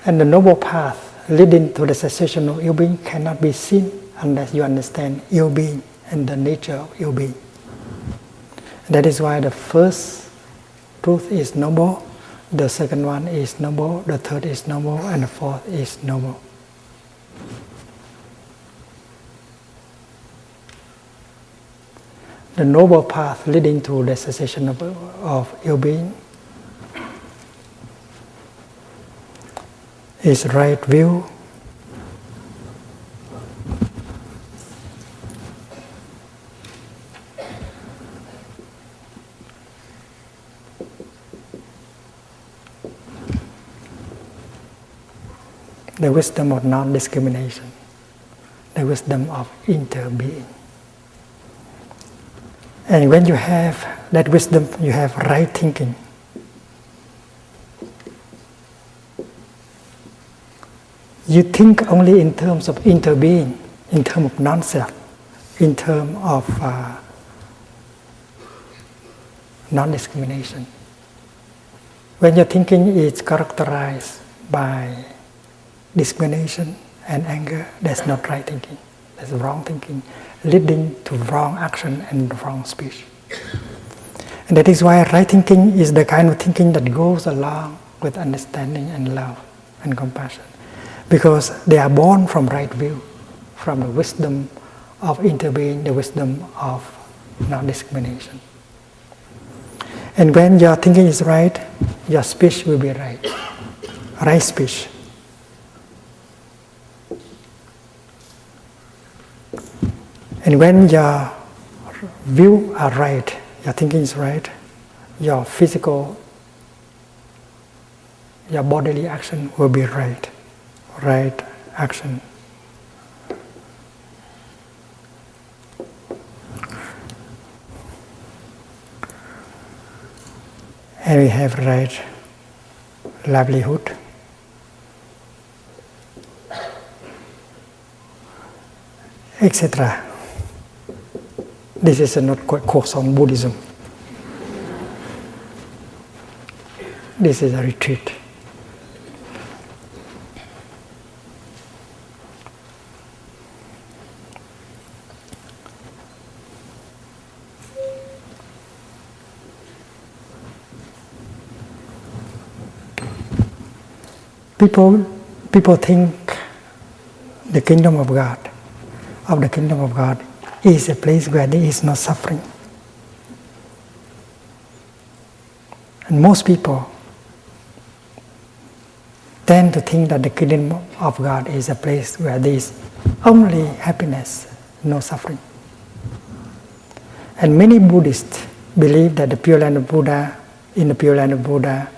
And the Noble Path leading to the cessation of ill-being cannot be seen unless you understand ill-being and the nature of ill-being. That is why the first truth is noble, the second one is noble, the third is noble, and the fourth is noble. The noble path leading to the cessation of ill-being is right view, the wisdom of non-discrimination, the wisdom of interbeing. And when you have that wisdom, you have right thinking. You think only in terms of interbeing, in terms of non-self, in terms of non-discrimination. When your thinking is characterized by discrimination and anger, that's not right thinking. That's wrong thinking, leading to wrong action and wrong speech. And that is why right thinking is the kind of thinking that goes along with understanding and love and compassion. Because they are born from right view, from the wisdom of interbeing, the wisdom of non-discrimination. And when your thinking is right, your speech will be right. Right speech. And when your views are right, your thinking is right, your physical, your bodily action will be right. Right action. And we have right livelihood. Etc. This is not quite course on Buddhism. This is a retreat. People think the kingdom of God, is a place where there is no suffering. And most people tend to think that the kingdom of God is a place where there is only happiness, no suffering. And many Buddhists believe that in the Pure Land of Buddha,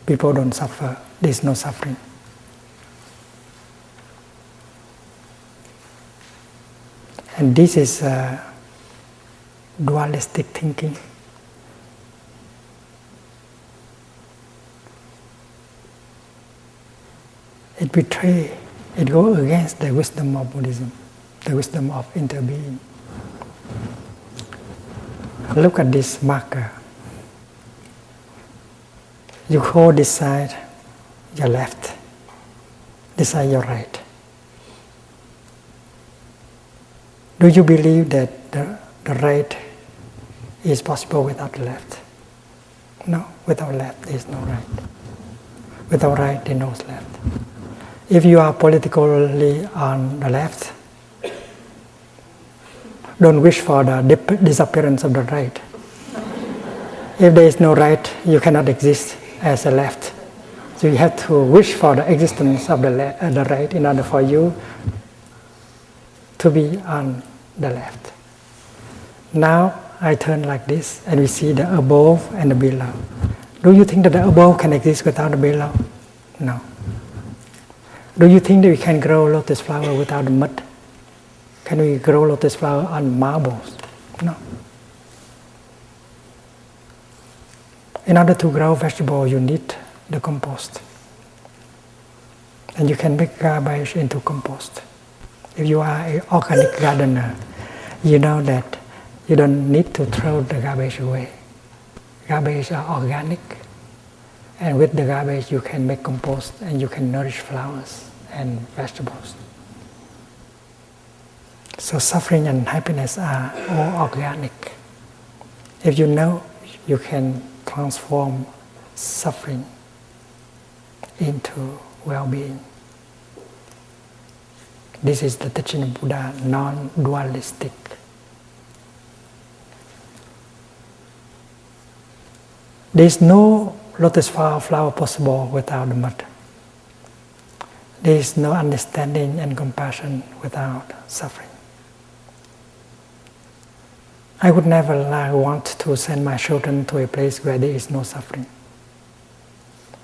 people don't suffer, there is no suffering. And this is dualistic thinking. It betrays, it goes against the wisdom of Buddhism, the wisdom of interbeing. Look at this marker. You hold this side, your left, this side, your right. Do you believe that the right is possible without the left? No, without left there is no right. Without right there is no left. If you are politically on the left, don't wish for the disappearance of the right. If there is no right, you cannot exist as a left. So you have to wish for the existence of the right in order for you to be on the left. Now I turn like this and we see the above and the below. Do you think that the above can exist without the below? No. Do you think that we can grow lotus flower without the mud? Can we grow lotus flower on marbles? No. In order to grow vegetable, you need the compost. And you can make garbage into compost. If you are an organic gardener, you know that you don't need to throw the garbage away. Garbage are organic. And with the garbage, you can make compost and you can nourish flowers and vegetables. So suffering and happiness are all organic. If you know, you can transform suffering into well-being. This is the teaching of Buddha, non-dualistic. There is no lotus flower possible without the mud. There is no understanding and compassion without suffering. I would never want to send my children to a place where there is no suffering.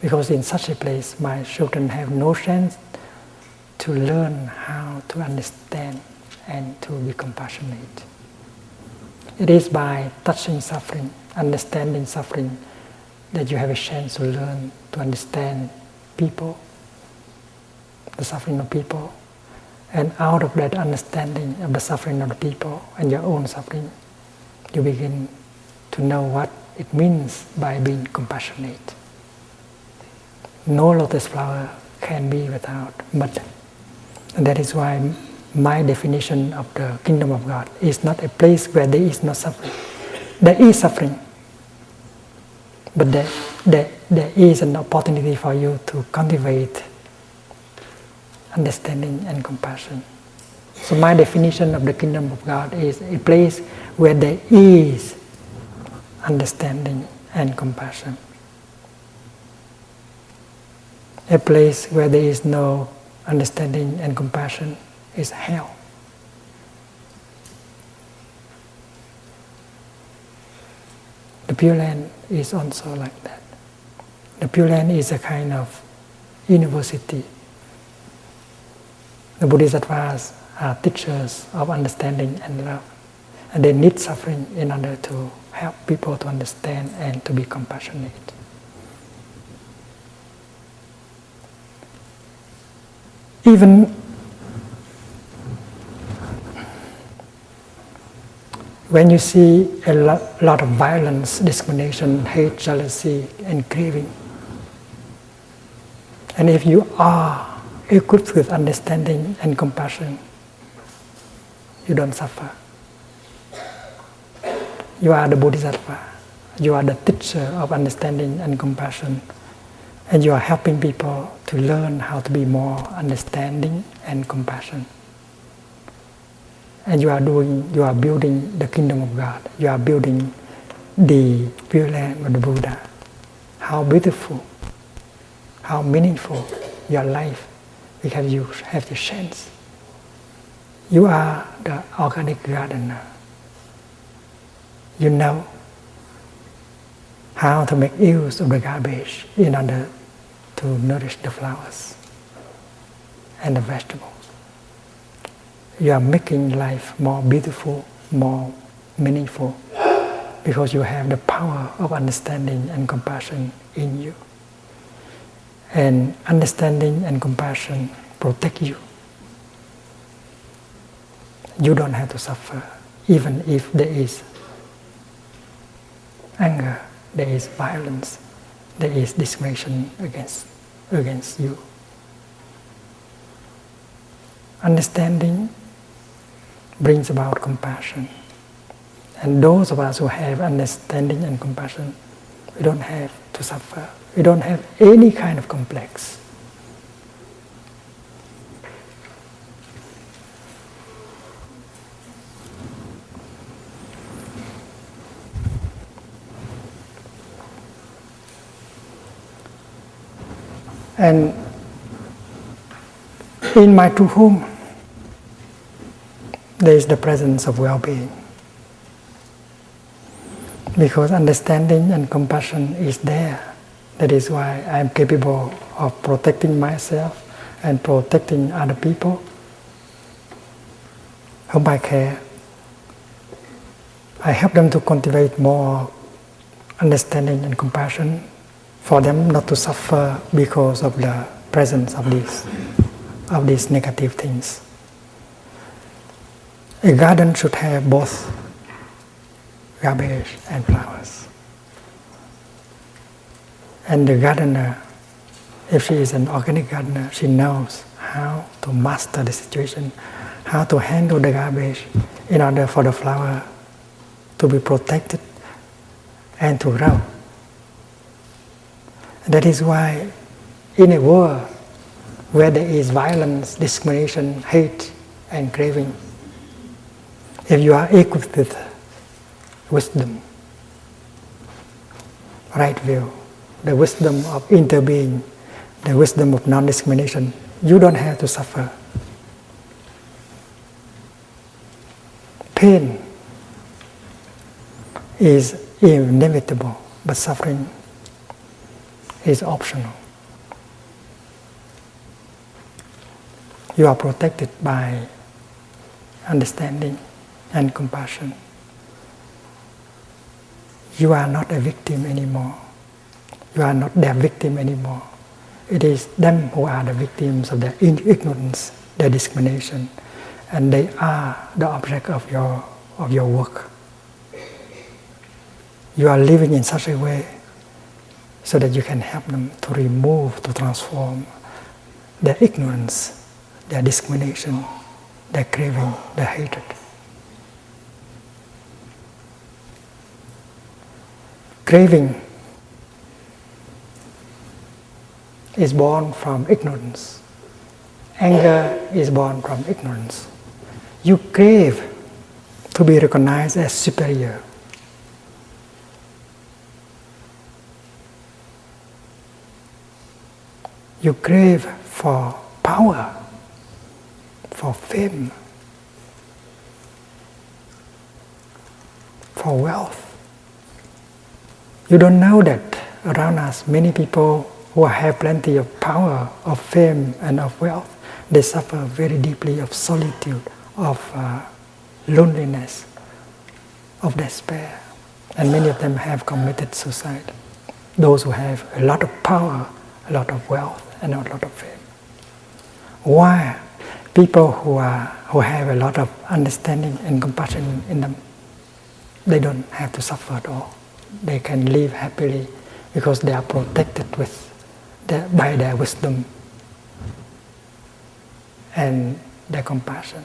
Because in such a place, my children have no chance to learn how to understand and to be compassionate. It is by touching suffering, understanding suffering, that you have a chance to learn to understand people, the suffering of people, and out of that understanding of the suffering of the people and your own suffering, you begin to know what it means by being compassionate. No lotus flower can be without mud. And that is why my definition of the kingdom of God is not a place where there is no suffering. There is suffering. But there is an opportunity for you to cultivate understanding and compassion. So my definition of the kingdom of God is a place where there is understanding and compassion. A place where there is no understanding and compassion is hell. The Pure Land is also like that. The Pure Land is a kind of university. The Bodhisattvas are teachers of understanding and love. And they need suffering in order to help people to understand and to be compassionate. Even when you see a lot of violence, discrimination, hate, jealousy, and craving, and if you are equipped with understanding and compassion, you don't suffer. You are the Bodhisattva. You are the teacher of understanding and compassion. And you are helping people to learn how to be more understanding and compassion. And you are building the kingdom of God. You are building the Pure Land of the Buddha. How beautiful, how meaningful your life, because you have the chance. You are the organic gardener. You know how to make use of the garbage in order to nourish the flowers and the vegetables. You are making life more beautiful, more meaningful, because you have the power of understanding and compassion in you. And understanding and compassion protect you. You don't have to suffer, even if there is anger, there is violence, there is discrimination against you. Understanding brings about compassion. And those of us who have understanding and compassion, we don't have to suffer. We don't have any kind of complex. And in my true home, there is the presence of well-being. Because understanding and compassion is there. That is why I am capable of protecting myself and protecting other people whom I care. I help them to cultivate more understanding and compassion for them not to suffer because of the presence of these negative things. A garden should have both garbage and flowers. And the gardener, if she is an organic gardener, she knows how to master the situation, how to handle the garbage in order for the flower to be protected and to grow. And that is why in a world where there is violence, discrimination, hate and craving, if you are equipped with wisdom, right view, the wisdom of interbeing, the wisdom of non-discrimination, you don't have to suffer. Pain is inevitable, but suffering is optional. You are protected by understanding and compassion. You are not a victim anymore. You are not their victim anymore. It is them who are the victims of their ignorance, their discrimination, and they are the object of your work. You are living in such a way so that you can help them to remove, to transform their ignorance, their discrimination, their craving, their hatred. Craving is born from ignorance. Anger is born from ignorance. You crave to be recognized as superior. You crave for power, for fame, for wealth. You don't know that around us many people who have plenty of power, of fame and of wealth, they suffer very deeply of solitude, of loneliness, of despair. And many of them have committed suicide. Those who have a lot of power, a lot of wealth and a lot of fame. Why? People who have a lot of understanding and compassion in them, they don't have to suffer at all. They can live happily because they are protected by their wisdom and their compassion.